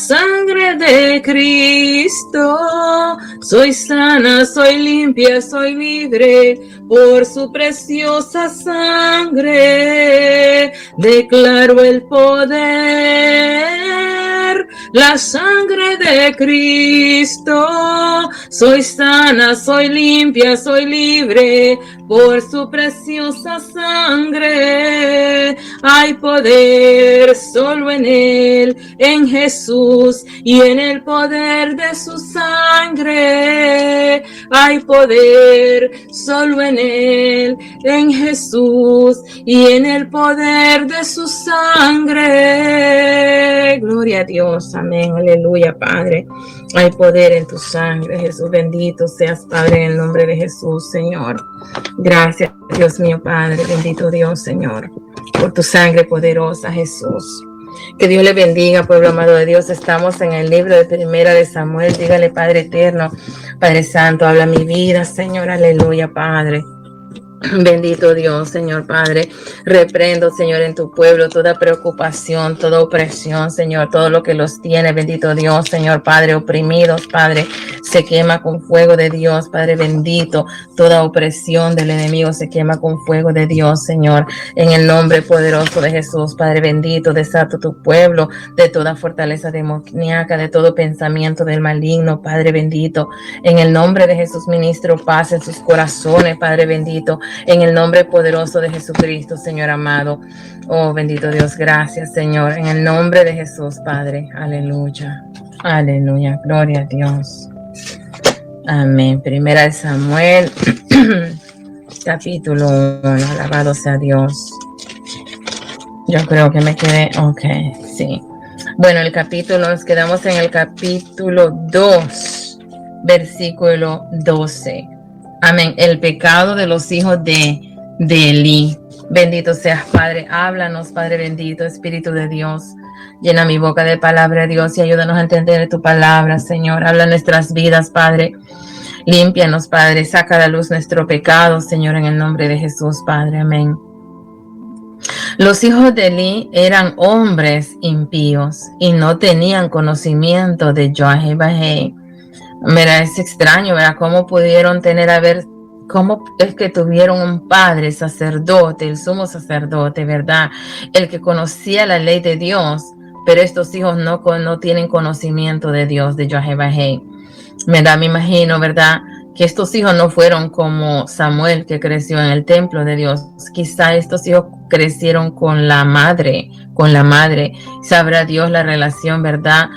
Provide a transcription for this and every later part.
sangre de Cristo. Soy sana, soy limpia, soy libre por su preciosa sangre. Declaro el poder, la sangre de Cristo. Soy sana, soy limpia, soy libre por su preciosa sangre. Hay poder solo en Él, en Jesús, y en el poder de su sangre. Hay poder solo en Él, en Jesús, y en el poder de su sangre. Gloria a Dios, amén, aleluya, Padre. Hay poder en tu sangre, Jesús. Bendito seas, Padre, en el nombre de Jesús, Señor. Gracias, Dios mío, Padre. Bendito Dios, Señor, por tu sangre poderosa, Jesús. Que Dios le bendiga, pueblo amado de Dios. Estamos en el libro de Primera de Samuel. Dígale, Padre eterno, Padre santo, habla mi vida, Señor. Aleluya, Padre. Bendito Dios, Señor Padre. Reprendo, Señor, en tu pueblo toda preocupación, toda opresión, Señor, todo lo que los tiene, bendito Dios, Señor Padre, oprimidos, Padre, se quema con fuego de Dios, Padre bendito. Toda opresión del enemigo se quema con fuego de Dios, Señor, en el nombre poderoso de Jesús, Padre bendito. Desato tu pueblo de toda fortaleza demoníaca, de todo pensamiento del maligno, Padre bendito. En el nombre de Jesús, ministro paz en sus corazones, Padre bendito. En el nombre poderoso de Jesucristo, Señor amado. Oh, bendito Dios, gracias, Señor. En el nombre de Jesús, Padre. Aleluya. Aleluya. Gloria a Dios. Amén. Primera de Samuel, capítulo 1. Alabado sea Dios. Yo creo que me quedé. Ok, sí. Bueno, el capítulo, nos quedamos en el capítulo 2, versículo 12. Amén. El pecado de los hijos de Elí. Bendito seas, Padre. Háblanos, Padre bendito, Espíritu de Dios. Llena mi boca de palabra, Dios, y ayúdanos a entender tu palabra, Señor. Habla nuestras vidas, Padre. Límpianos, Padre. Saca a la luz nuestro pecado, Señor, en el nombre de Jesús, Padre. Amén. Los hijos de Elí eran hombres impíos y no tenían conocimiento de Yahweh. Mira, es extraño, ¿verdad? ¿Cómo pudieron cómo es que tuvieron un padre sacerdote, el sumo sacerdote, ¿verdad? El que conocía la ley de Dios, pero estos hijos no tienen conocimiento de Dios, de Yahweh. ¿Verdad? Me imagino, ¿verdad? Que estos hijos no fueron como Samuel, que creció en el templo de Dios. Quizá estos hijos crecieron con la madre. Sabrá Dios la relación, ¿verdad?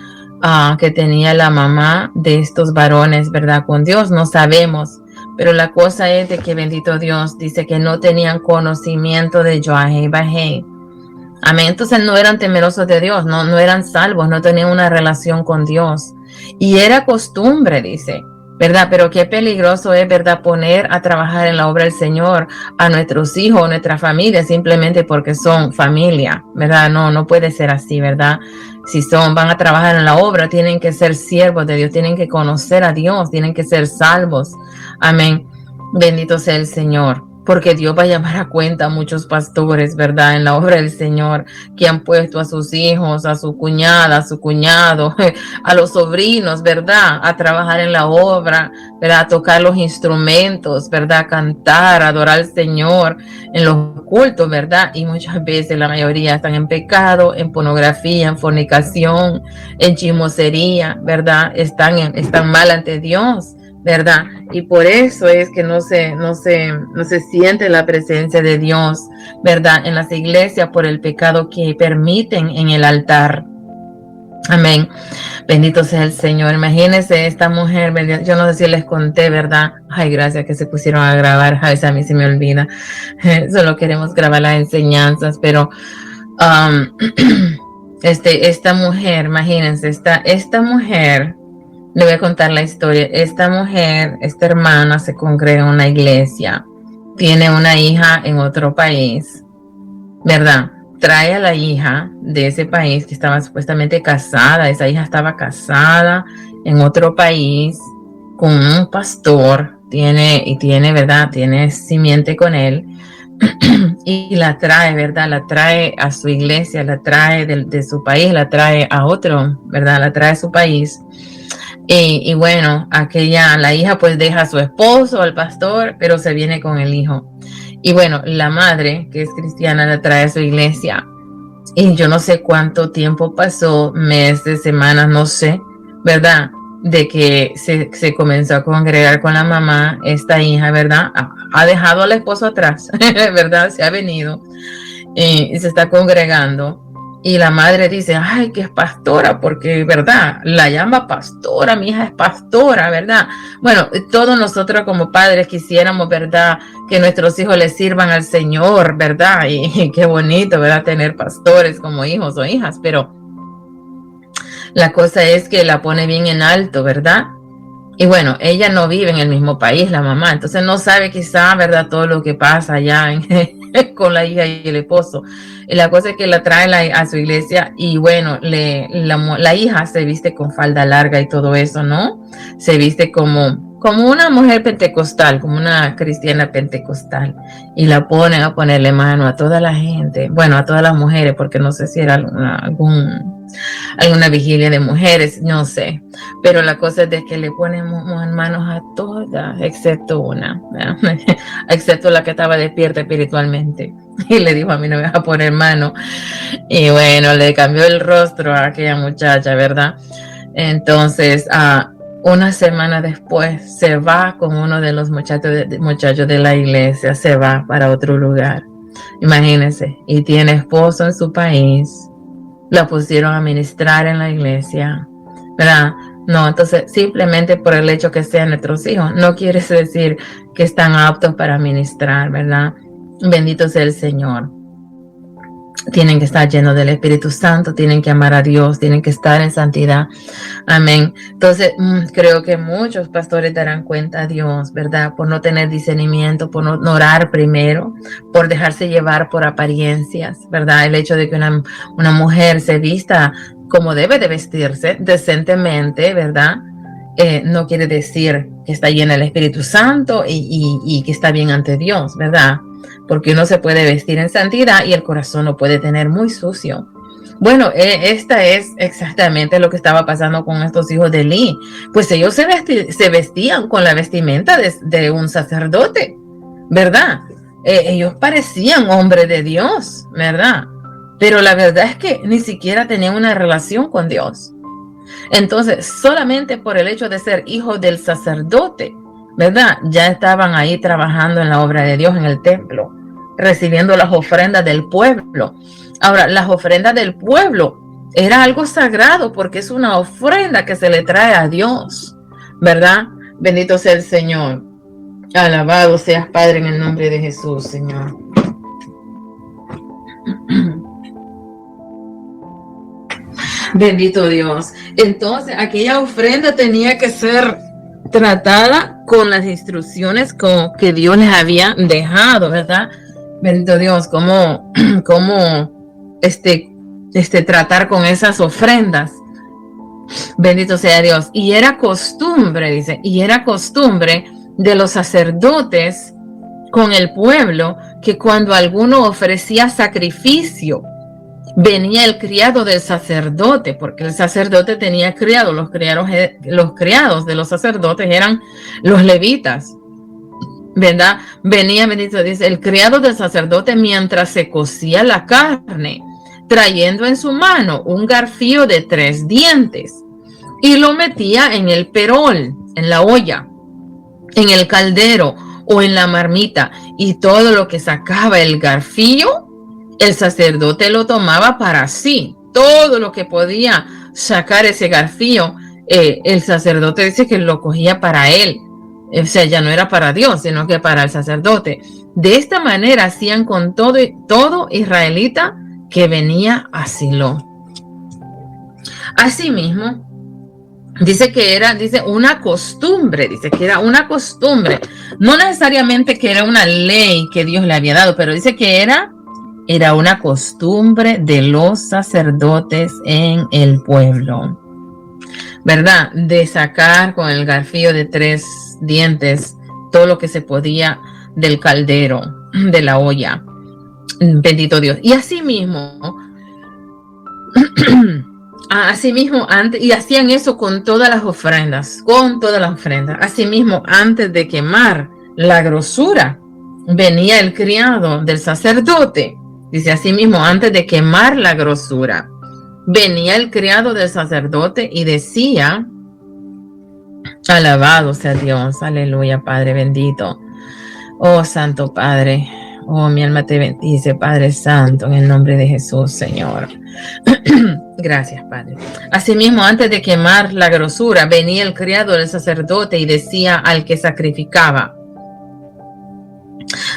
Que tenía la mamá de estos varones, ¿verdad? Con Dios no sabemos, pero la cosa es de que bendito Dios dice que no tenían conocimiento de Yahweh. Amén. Entonces no eran temerosos de Dios, no eran salvos, no tenían una relación con Dios. Y era costumbre, dice, ¿verdad? Pero qué peligroso es, ¿verdad? Poner a trabajar en la obra del Señor a nuestros hijos, nuestra familia, simplemente porque son familia, ¿verdad? No puede ser así, ¿verdad? Si van a trabajar en la obra, tienen que ser siervos de Dios, tienen que conocer a Dios, tienen que ser salvos. Amén. Bendito sea el Señor. Porque Dios va a llamar a cuenta a muchos pastores, ¿verdad? En la obra del Señor, que han puesto a sus hijos, a su cuñada, a su cuñado, a los sobrinos, ¿verdad? A trabajar en la obra, ¿verdad? A tocar los instrumentos, ¿verdad? A cantar, a adorar al Señor en los cultos, ¿verdad? Y muchas veces la mayoría están en pecado, en pornografía, en fornicación, en chismosería, ¿verdad? Están mal ante Dios, ¿verdad? Y por eso es que no se siente la presencia de Dios, ¿verdad? En las iglesias por el pecado que permiten en el altar. Amén. Bendito sea el Señor. Imagínense esta mujer, yo no sé si les conté, ¿verdad? Ay, gracias que se pusieron a grabar. A veces a mí se me olvida. Solo queremos grabar las enseñanzas, pero esta mujer, imagínense, esta mujer, le voy a contar la historia. Esta mujer, esta hermana se congrega en una iglesia, tiene una hija en otro país, ¿verdad? Trae a la hija de ese país que estaba supuestamente casada. Esa hija estaba casada en otro país con un pastor, tiene, ¿verdad? Tiene simiente con él, y la trae, ¿verdad? La trae a su iglesia, la trae de su país, la trae a otro, ¿verdad? La trae a su país. Y bueno, la hija pues deja a su esposo, al pastor, pero se viene con el hijo. Y bueno, la madre, que es cristiana, la trae a su iglesia. Y yo no sé cuánto tiempo pasó, meses, semanas, no sé, ¿verdad? De que se comenzó a congregar con la mamá, esta hija, ¿verdad? Ha dejado al esposo atrás, ¿verdad? Se ha venido y se está congregando. Y la madre dice, ay, que es pastora, porque, ¿verdad? La llama pastora, mi hija es pastora, ¿verdad? Bueno, todos nosotros como padres quisiéramos, ¿verdad? Que nuestros hijos les sirvan al Señor, ¿verdad? Y qué bonito, ¿verdad? Tener pastores como hijos o hijas, pero la cosa es que la pone bien en alto, ¿verdad? Y bueno, ella no vive en el mismo país, la mamá, entonces no sabe quizá, ¿verdad? Todo lo que pasa allá con la hija y el esposo. Y la cosa es que la trae a su iglesia y bueno, la hija se viste con falda larga y todo eso, ¿no? Se viste como una mujer pentecostal, como una cristiana pentecostal. Y la ponen a ponerle mano a toda la gente, bueno, a todas las mujeres, porque no sé si era alguna vigilia de mujeres, no sé, pero la cosa es de que le ponemos manos a todas, excepto una, excepto la que estaba despierta espiritualmente, y le dijo, a mí no me vas a poner mano, y bueno, le cambió el rostro a aquella muchacha, ¿verdad? Entonces, una semana después, se va con uno de los muchachos de la iglesia, se va para otro lugar, imagínense, y tiene esposo en su país, la pusieron a ministrar en la iglesia, ¿verdad? No, entonces simplemente por el hecho que sean nuestros hijos, no quiere decir que están aptos para ministrar, ¿verdad? Bendito sea el Señor. Tienen que estar llenos del Espíritu Santo, tienen que amar a Dios, tienen que estar en santidad. Amén. Entonces, creo que muchos pastores darán cuenta a Dios, ¿verdad? Por no tener discernimiento, por no orar primero, por dejarse llevar por apariencias, ¿verdad? El hecho de que una mujer se vista como debe de vestirse, decentemente, ¿verdad? No quiere decir que está llena del Espíritu Santo y que está bien ante Dios, ¿verdad? Porque uno se puede vestir en santidad y el corazón lo puede tener muy sucio. Bueno, esta es exactamente lo que estaba pasando con estos hijos de Eli. Pues ellos se vestían con la vestimenta de un sacerdote, ¿verdad? Ellos parecían hombres de Dios, ¿verdad? Pero la verdad es que ni siquiera tenían una relación con Dios. Entonces, solamente por el hecho de ser hijos del sacerdote, ¿verdad? Ya estaban ahí trabajando en la obra de Dios en el templo, recibiendo las ofrendas del pueblo. Ahora, las ofrendas del pueblo era algo sagrado porque es una ofrenda que se le trae a Dios, ¿verdad? Bendito sea el Señor. Alabado seas, Padre, en el nombre de Jesús, Señor. Bendito Dios. Entonces, aquella ofrenda tenía que ser tratada con las instrucciones que Dios les había dejado, ¿verdad? Bendito Dios, cómo tratar con esas ofrendas. Bendito sea Dios. Y era costumbre, dice, de los sacerdotes con el pueblo que cuando alguno ofrecía sacrificio, venía el criado del sacerdote, porque el sacerdote tenía criados, los criados de los sacerdotes eran los levitas, ¿verdad? Venía, bendito, dice, el criado del sacerdote mientras se cocía la carne, trayendo en su mano un garfio de 3 dientes, y lo metía en el perol, en la olla, en el caldero o en la marmita, y todo lo que sacaba el garfio, el sacerdote lo tomaba para sí. Todo lo que podía sacar ese garfio, el sacerdote dice que lo cogía para él. O sea, ya no era para Dios, sino que para el sacerdote. De esta manera hacían con todo israelita que venía a Silo. Asimismo, dice que era una costumbre, no necesariamente que era una ley que Dios le había dado, pero dice que era una costumbre de los sacerdotes en el pueblo, ¿verdad? De sacar con el garfio de 3 dientes todo lo que se podía del caldero, de la olla. Bendito Dios. Y asimismo, antes, y hacían eso con todas las ofrendas, Asimismo, antes de quemar la grosura, venía el criado del sacerdote. Dice, asimismo, antes de quemar la grosura, venía el criado del sacerdote y decía, alabado sea Dios, aleluya, Padre bendito. Oh, Santo Padre, oh, mi alma te bendice, Padre Santo, en el nombre de Jesús, Señor. Gracias, Padre. Asimismo, antes de quemar la grosura, venía el criado del sacerdote y decía al que sacrificaba,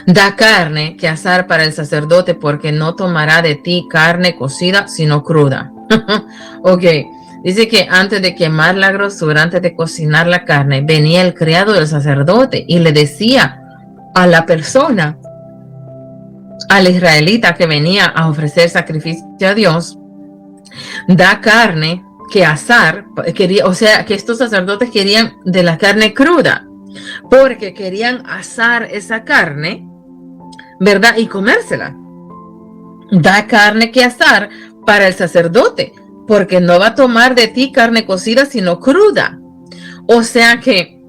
da carne que asar para el sacerdote, porque no tomará de ti carne cocida, sino cruda. Ok, dice que antes de quemar la grosura, antes de cocinar la carne, venía el criado del sacerdote y le decía a la persona, al israelita que venía a ofrecer sacrificio a Dios, da carne que asar, o sea, que estos sacerdotes querían de la carne cruda, porque querían asar esa carne, ¿verdad? Y comérsela. Da carne que asar para el sacerdote, porque no va a tomar de ti carne cocida, sino cruda. O sea que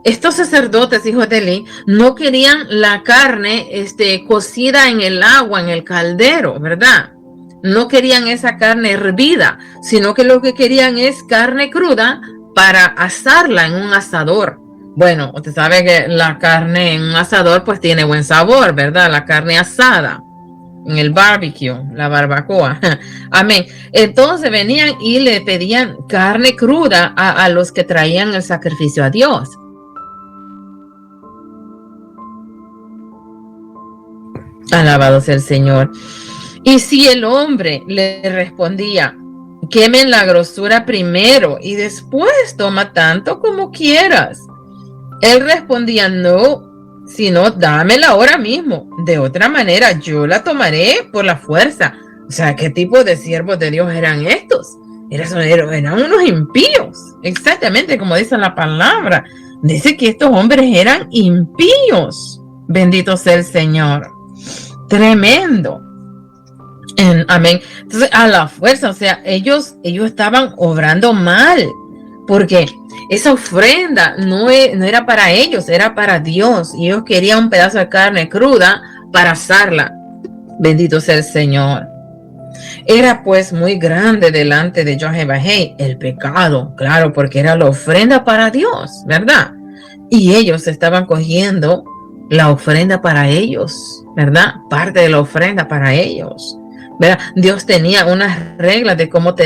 estos sacerdotes, hijos de Eli, no querían la carne cocida en el agua, en el caldero, ¿verdad? No querían esa carne hervida, sino que lo que querían es carne cruda para asarla en un asador. Bueno, usted sabe que la carne en un asador pues tiene buen sabor, ¿verdad? La carne asada en el barbecue, la barbacoa. Amén. Entonces venían y le pedían carne cruda a los que traían el sacrificio a Dios. Alabado sea el Señor. Y si el hombre le respondía, quemen la grosura primero y después toma tanto como quieras, él respondía, no, sino dámela ahora mismo. De otra manera, yo la tomaré por la fuerza. O sea, ¿qué tipo de siervos de Dios eran estos? Eran unos impíos. Exactamente como dice la palabra. Dice que estos hombres eran impíos. Bendito sea el Señor. Tremendo. Amén. Entonces, a la fuerza, o sea, ellos estaban obrando mal, porque esa ofrenda no era para ellos, era para Dios, y ellos querían un pedazo de carne cruda para asarla. Bendito sea el Señor. Era pues muy grande delante de Jehová el pecado, claro, porque era la ofrenda para Dios, ¿verdad? Y ellos estaban cogiendo la ofrenda para ellos, ¿verdad? Parte de la ofrenda para ellos, ¿verdad? Dios tenía unas reglas de cómo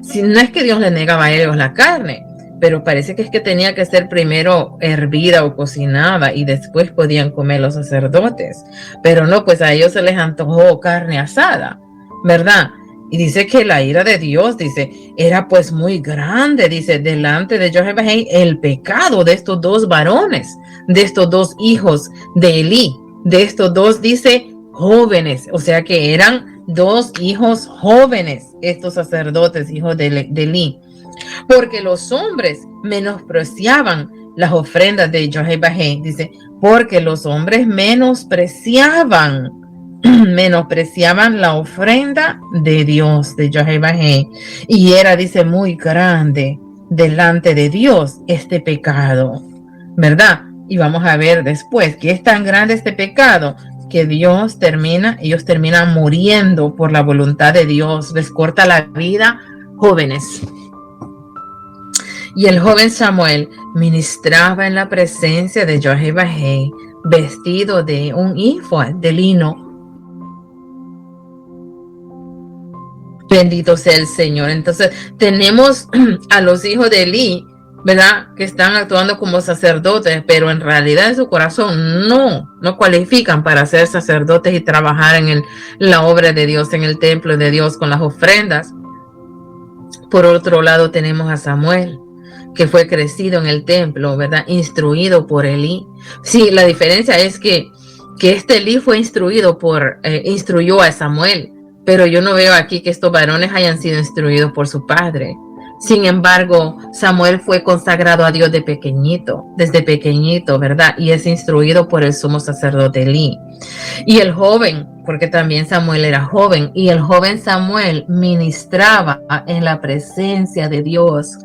si no es que Dios le negaba a ellos la carne, pero parece que es que tenía que ser primero hervida o cocinada y después podían comer los sacerdotes. Pero no, pues a ellos se les antojó carne asada, ¿verdad? Y dice que la ira de Dios, dice, era pues muy grande, dice, delante de Jehová el pecado de estos dos varones, de estos dos hijos de Elí, de estos dos, dice, jóvenes, o sea que eran dos hijos jóvenes, estos sacerdotes, hijos de Elí, porque los hombres menospreciaban las ofrendas de Jehová, dice, porque los hombres menospreciaban la ofrenda de Dios, de Jehová, y era, dice, muy grande delante de Dios este pecado, ¿verdad? Y vamos a ver después que es tan grande este pecado que ellos terminan muriendo por la voluntad de Dios, les corta la vida, jóvenes. Y el joven Samuel ministraba en la presencia de Jehová vestido de un éfod de lino. Bendito sea el Señor. Entonces tenemos a los hijos de Elí, ¿verdad? Que están actuando como sacerdotes, pero en realidad en su corazón no cualifican para ser sacerdotes y trabajar en la obra de Dios, en el templo de Dios con las ofrendas. Por otro lado tenemos a Samuel, que fue crecido en el templo, ¿verdad? Instruido por Elí. Sí, la diferencia es que este Elí fue instruyó a Samuel, pero yo no veo aquí que estos varones hayan sido instruidos por su padre, Sin embargo, Samuel fue consagrado a Dios desde pequeñito, ¿verdad? Y es instruido por el sumo sacerdote Elí. Y el joven, porque también Samuel era joven, y el joven Samuel ministraba en la presencia de Dios,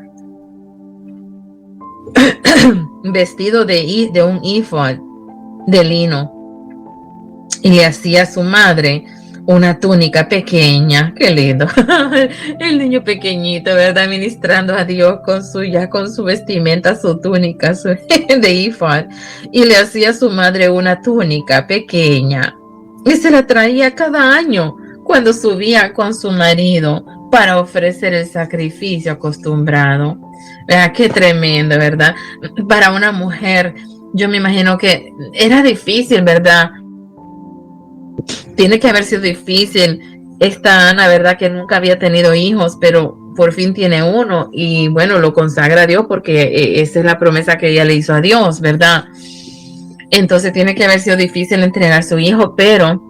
vestido de un éfod de lino, y le hacía a su madre una túnica pequeña. Qué lindo. El niño pequeñito, ¿verdad? Ministrando a Dios con su vestimenta, su túnica de éfod, y le hacía a su madre una túnica pequeña, y se la traía cada año cuando subía con su marido para ofrecer el sacrificio acostumbrado. ¿Verdad? Qué tremendo, ¿verdad? Para una mujer, yo me imagino que era difícil, ¿verdad? Tiene que haber sido difícil. Esta Ana, ¿verdad? Que nunca había tenido hijos, pero por fin tiene uno, y bueno, lo consagra a Dios porque esa es la promesa que ella le hizo a Dios, ¿verdad? Entonces tiene que haber sido difícil entregar a su hijo, pero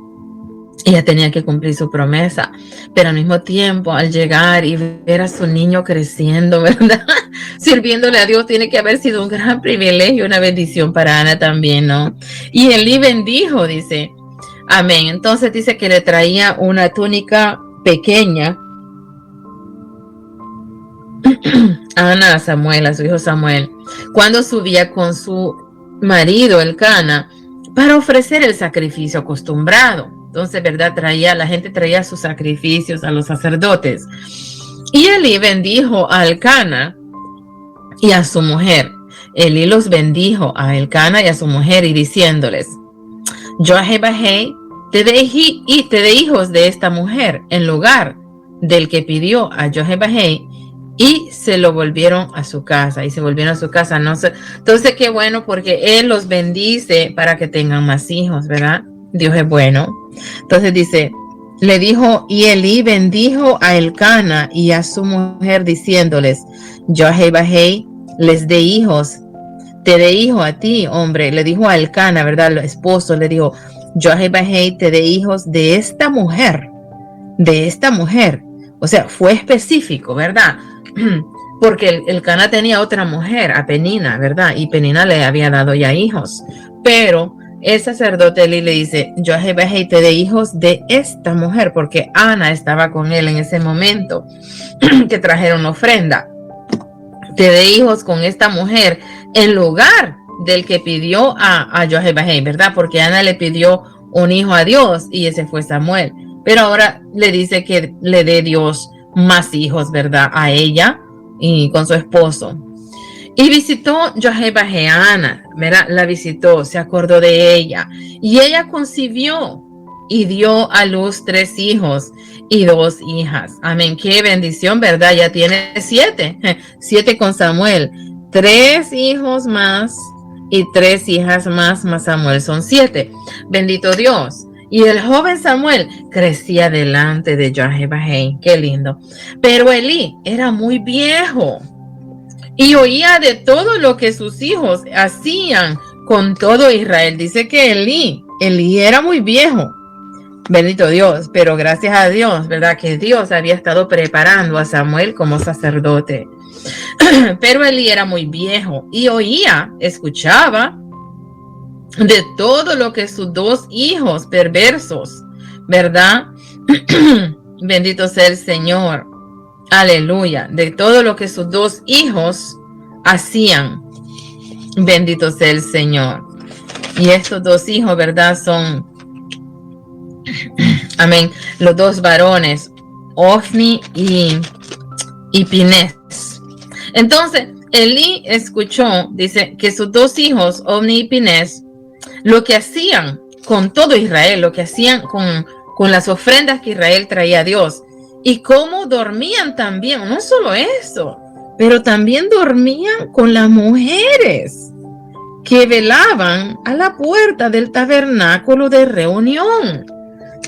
ella tenía que cumplir su promesa. Pero al mismo tiempo, al llegar y ver a su niño creciendo, ¿verdad? Sirviéndole a Dios, tiene que haber sido un gran privilegio, una bendición para Ana también, ¿no? Y Elí bendijo, dice, amén. Entonces dice que le traía una túnica pequeña Ana a Samuel, a su hijo Samuel, cuando subía con su marido Elcana para ofrecer el sacrificio acostumbrado. Entonces, ¿verdad? La gente traía sus sacrificios a los sacerdotes. Y Elí bendijo a Elcana y a su mujer. Elí los bendijo a Elcana y a su mujer, y diciéndoles: yo a Jebahei te dé hijos de esta mujer en lugar del que pidió a Jebahei. Y se lo volvieron a su casa, y se volvieron a su casa. No sé. Entonces, qué bueno, porque él los bendice para que tengan más hijos, ¿verdad? Dios es bueno. Entonces dice, le dijo, y Elí bendijo a Elcana y a su mujer, diciéndoles: yo a Jebahei les dé hijos, te dé hijo a ti, hombre. Le dijo a Elcana, ¿verdad? El esposo le dijo: yo a Jebahei te dé hijos de esta mujer, de esta mujer. O sea, fue específico, ¿verdad? Porque Elcana tenía otra mujer, a Penina, ¿verdad? Y Penina le había dado ya hijos. Pero el sacerdote Elí le dice: yo a Jebahei te dé hijos de esta mujer, porque Ana estaba con él en ese momento que trajeron ofrenda. Te dé hijos con esta mujer en lugar del que pidió a Jebahei, ¿verdad? Porque Ana le pidió un hijo a Dios y ese fue Samuel. Pero ahora le dice que le dé Dios más hijos, ¿verdad? A ella y con su esposo. Y visitó Jebahei a Ana, ¿verdad? La visitó, se acordó de ella. Y ella concibió y dio a luz 3 hijos y 2 hijas. Amén. Qué bendición, ¿verdad? Ya tiene 7. 7 con Samuel. 3 hijos más y 3 hijas más Samuel. Son 7. Bendito Dios. Y el joven Samuel crecía delante de Jebahei. Qué lindo. Pero Elí era muy viejo y oía de todo lo que sus hijos hacían con todo Israel. Dice que Elí era muy viejo. Bendito Dios, pero gracias a Dios, ¿verdad? Que Dios había estado preparando a Samuel como sacerdote. Pero Elí era muy viejo y escuchaba de todo lo que sus 2 hijos perversos, ¿verdad? Bendito sea el Señor. Aleluya. De todo lo que sus 2 hijos hacían. Bendito sea el Señor. Y estos 2 hijos, ¿verdad? Son, amén, los 2 varones, Ofni y Pinés. Entonces, Elí escuchó, dice, que sus 2 hijos, Ofni y Pinés, lo que hacían con todo Israel, lo que hacían con las ofrendas que Israel traía a Dios, y cómo dormían también, no solo eso, pero también dormían con las mujeres que velaban a la puerta del tabernáculo de reunión.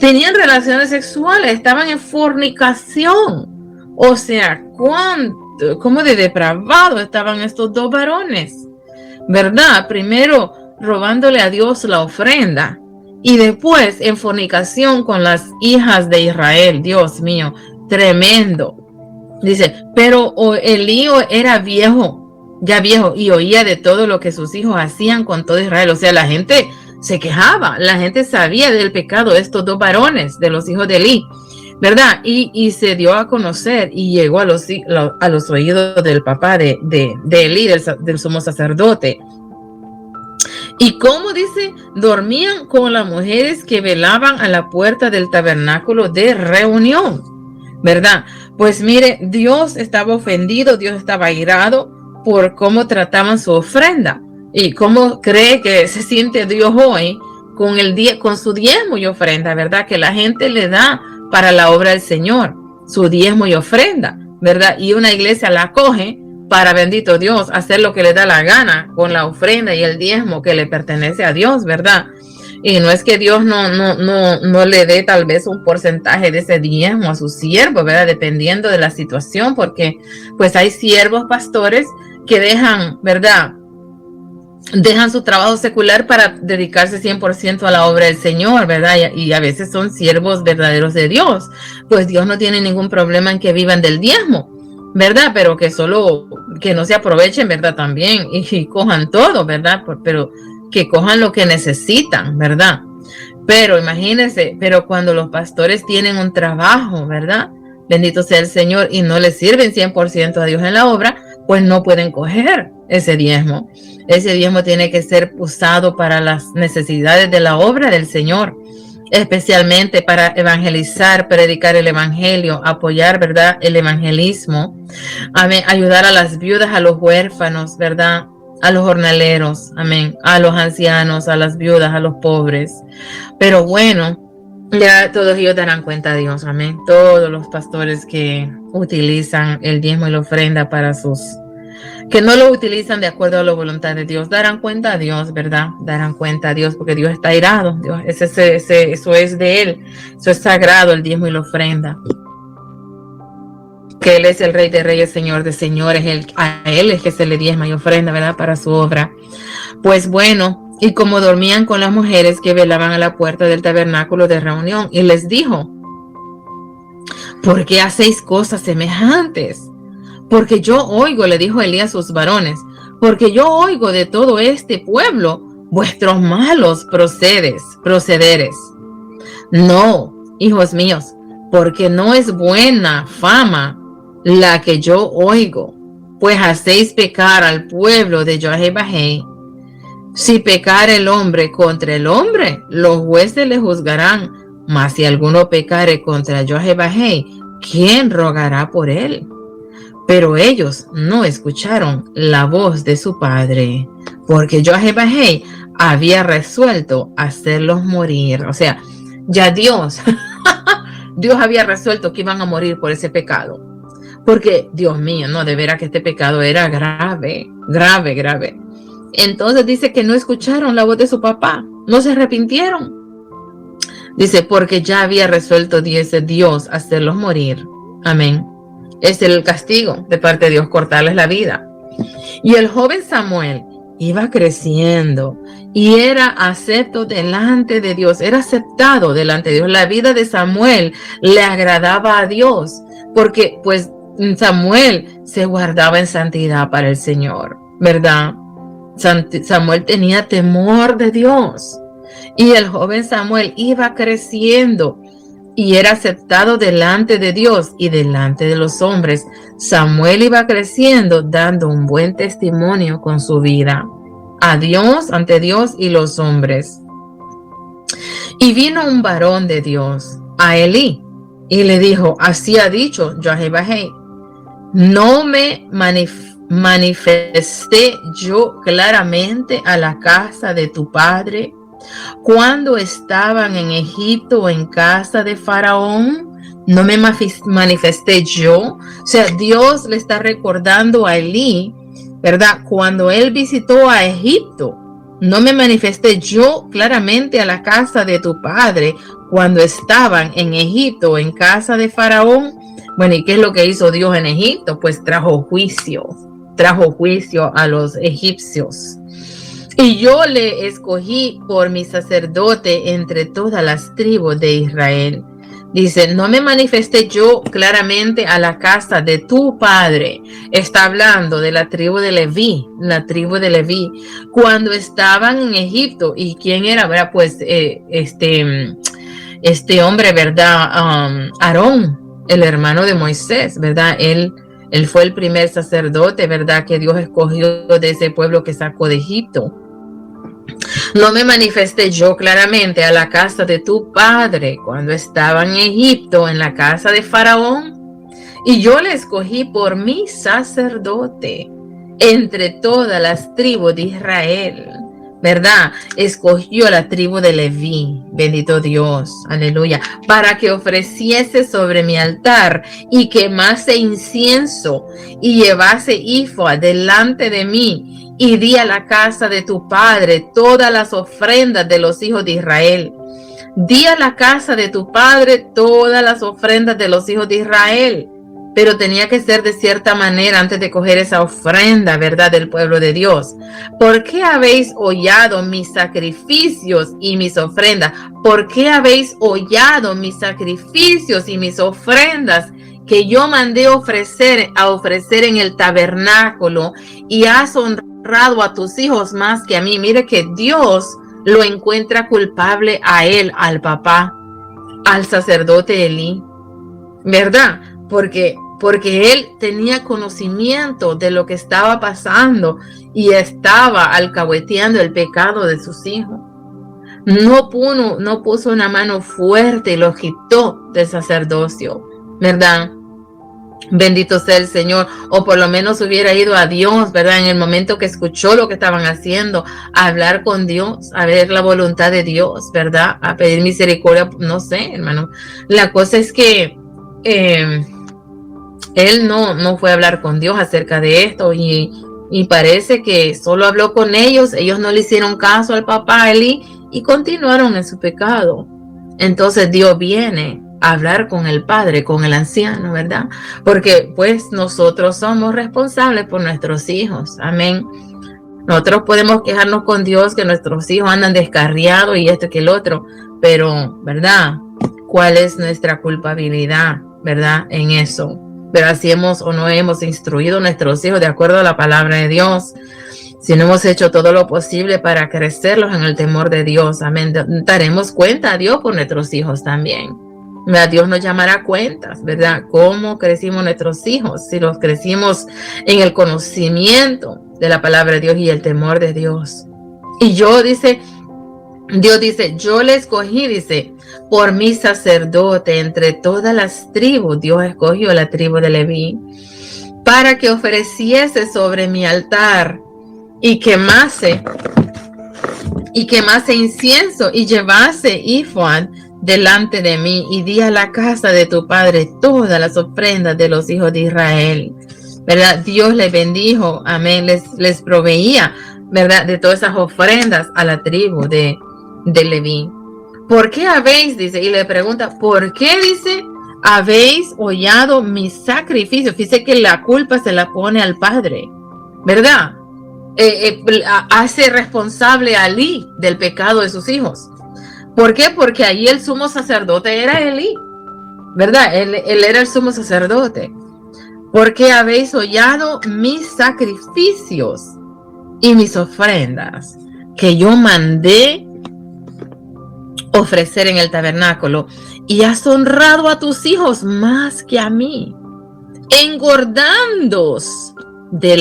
Tenían relaciones sexuales, estaban en fornicación. O sea, cómo de depravados estaban estos 2 varones, ¿verdad? Primero robándole a Dios la ofrenda y después en fornicación con las hijas de Israel. Dios mío, tremendo. Dice, pero Elí era viejo, ya viejo, y oía de todo lo que sus hijos hacían con todo Israel. O sea, la gente se quejaba, la gente sabía del pecado de estos dos varones, de los hijos de Elí, ¿verdad? Y se dio a conocer y llegó a los oídos del papá de Elí, del sumo sacerdote. Y como dice, dormían con las mujeres que velaban a la puerta del tabernáculo de reunión, ¿verdad? Pues mire, Dios estaba ofendido, Dios estaba airado por cómo trataban su ofrenda. ¿Y cómo cree que se siente Dios hoy con su diezmo y ofrenda, ¿verdad? Que la gente le da para la obra del Señor, su diezmo y ofrenda, ¿verdad? Y una iglesia la coge para, bendito Dios, hacer lo que le da la gana con la ofrenda y el diezmo que le pertenece a Dios, ¿verdad? Y no es que Dios no le dé tal vez un porcentaje de ese diezmo a sus siervos, ¿verdad? Dependiendo de la situación, porque pues hay siervos pastores que dejan, ¿verdad? Dejan su trabajo secular para dedicarse 100% a la obra del Señor, ¿verdad? Y a veces son siervos verdaderos de Dios. Pues Dios no tiene ningún problema en que vivan del diezmo, ¿verdad? Pero que no se aprovechen, ¿verdad? También y cojan todo, ¿verdad? Pero que cojan lo que necesitan, ¿verdad? Pero imagínense, pero cuando los pastores tienen un trabajo, ¿verdad? Bendito sea el Señor, y no le sirven 100% a Dios en la obra, pues no pueden coger ese diezmo. Ese diezmo tiene que ser usado para las necesidades de la obra del Señor, especialmente para evangelizar, predicar el evangelio, apoyar, ¿verdad? El evangelismo, amén, ayudar a las viudas, a los huérfanos, ¿verdad? A los jornaleros, amén, a los ancianos, a las viudas, a los pobres. Pero bueno, ya todos ellos darán cuenta a Dios, amén. Todos los pastores que utilizan el diezmo y la ofrenda que no lo utilizan de acuerdo a la voluntad de Dios, darán cuenta a Dios, ¿verdad? Darán cuenta a Dios, porque Dios está airado. Dios, eso es de Él, eso es sagrado, el diezmo y la ofrenda. Que Él es el Rey de Reyes, Señor de Señores, a Él es que se le diezma y ofrenda, ¿verdad? Para su obra. Pues bueno, y como dormían con las mujeres que velaban a la puerta del tabernáculo de reunión, y les dijo, ¿por qué hacéis cosas semejantes? Porque yo oigo, le dijo Elías a sus varones, porque yo oigo de todo este pueblo vuestros malos procederes. No, hijos míos, porque no es buena fama la que yo oigo, pues hacéis pecar al pueblo de Yahweh. Si pecar el hombre contra el hombre, los jueces le juzgarán, mas si alguno pecare contra Yahweh, ¿quién rogará por él? Pero ellos no escucharon la voz de su padre, porque Yahweh había resuelto hacerlos morir. O sea, ya Dios había resuelto que iban a morir por ese pecado. Porque, Dios mío, no, de veras que este pecado era grave, grave, grave. Entonces dice que no escucharon la voz de su papá, no se arrepintieron. Dice, porque ya había resuelto, dice Dios, hacerlos morir. Amén. Es el castigo de parte de Dios, cortarles la vida. Y el joven Samuel iba creciendo y era acepto delante de Dios, era aceptado delante de Dios. La vida de Samuel le agradaba a Dios, porque pues Samuel se guardaba en santidad para el Señor, ¿verdad? Samuel tenía temor de Dios, y el joven Samuel iba creciendo y era aceptado delante de Dios y delante de los hombres. Samuel iba creciendo dando un buen testimonio con su vida a Dios, ante Dios y los hombres. Y vino un varón de Dios a Elí y le dijo, así ha dicho Yahweh, no me manifesté yo claramente a la casa de tu padre cuando estaban en Egipto en casa de Faraón. No me manifesté yo. O sea, Dios le está recordando a Elí, ¿verdad? Cuando él visitó a Egipto, no me manifesté yo claramente a la casa de tu padre cuando estaban en Egipto en casa de Faraón. Bueno, ¿y qué es lo que hizo Dios en Egipto? Pues trajo juicio a los egipcios. Y yo le escogí por mi sacerdote entre todas las tribus de Israel. Dice, no me manifesté yo claramente a la casa de tu padre. Está hablando de la tribu de Leví, cuando estaban en Egipto. ¿Y quién era? ¿Verdad? Pues este hombre, ¿verdad? Aarón, el hermano de Moisés, ¿verdad? Él fue el primer sacerdote, ¿verdad? Que Dios escogió de ese pueblo que sacó de Egipto. No me manifesté yo claramente a la casa de tu padre cuando estaba en Egipto, en la casa de Faraón, y yo le escogí por mi sacerdote entre todas las tribus de Israel, ¿verdad? Escogió la tribu de Leví, bendito Dios, aleluya, para que ofreciese sobre mi altar y quemase incienso y llevase ifá delante de mí. Y di a la casa de tu padre todas las ofrendas de los hijos de Israel. Di a la casa de tu padre todas las ofrendas de los hijos de Israel. Pero tenía que ser de cierta manera antes de coger esa ofrenda, ¿verdad? Del pueblo de Dios. ¿Por qué habéis hollado mis sacrificios y mis ofrendas? ¿Por qué habéis hollado mis sacrificios y mis ofrendas que yo mandé a ofrecer en el tabernáculo, y has honrado a tus hijos más que a mí? Mire que Dios lo encuentra culpable a él, al papá, al sacerdote Elí, ¿verdad? Porque él tenía conocimiento de lo que estaba pasando y estaba alcahueteando el pecado de sus hijos. No puso una mano fuerte y lo quitó del sacerdocio, ¿verdad? Bendito sea el Señor. O por lo menos hubiera ido a Dios, ¿verdad? En el momento que escuchó lo que estaban haciendo, a hablar con Dios, a ver la voluntad de Dios, ¿verdad? A pedir misericordia, no sé, hermano. La cosa es que él no fue a hablar con Dios acerca de esto, y parece que solo habló con ellos no le hicieron caso al papá Elí y continuaron en su pecado. Entonces Dios viene a hablar con el padre, con el anciano, ¿verdad? Porque pues nosotros somos responsables por nuestros hijos, amén. Nosotros podemos quejarnos con Dios que nuestros hijos andan descarriados y esto que el otro, pero, ¿verdad? ¿Cuál es nuestra culpabilidad, verdad? En eso. Pero si hemos o no hemos instruido a nuestros hijos de acuerdo a la palabra de Dios, si no hemos hecho todo lo posible para crecerlos en el temor de Dios, amén, daremos cuenta a Dios por nuestros hijos también. Dios nos llamará cuentas, ¿verdad? ¿Cómo crecimos nuestros hijos? Si los crecimos en el conocimiento de la palabra de Dios y el temor de Dios. Y Dios dice, yo le escogí, dice, por mi sacerdote entre todas las tribus. Dios escogió la tribu de Leví para que ofreciese sobre mi altar y quemase incienso y llevase ifán delante de mí, y di a la casa de tu padre todas las ofrendas de los hijos de Israel, ¿verdad? Dios les bendijo, amén, les proveía, ¿verdad? De todas esas ofrendas a la tribu de Leví. ¿Por qué habéis, dice, y le pregunta, ¿por qué, dice, habéis hollado mis sacrificios? Fíjese que la culpa se la pone al padre, ¿verdad? Hace responsable a Elí del pecado de sus hijos. ¿Por qué? Porque allí el sumo sacerdote era Elí, ¿verdad? Él era el sumo sacerdote. Porque habéis hollado mis sacrificios y mis ofrendas que yo mandé ofrecer en el tabernáculo, y has honrado a tus hijos más que a mí, engordándoos de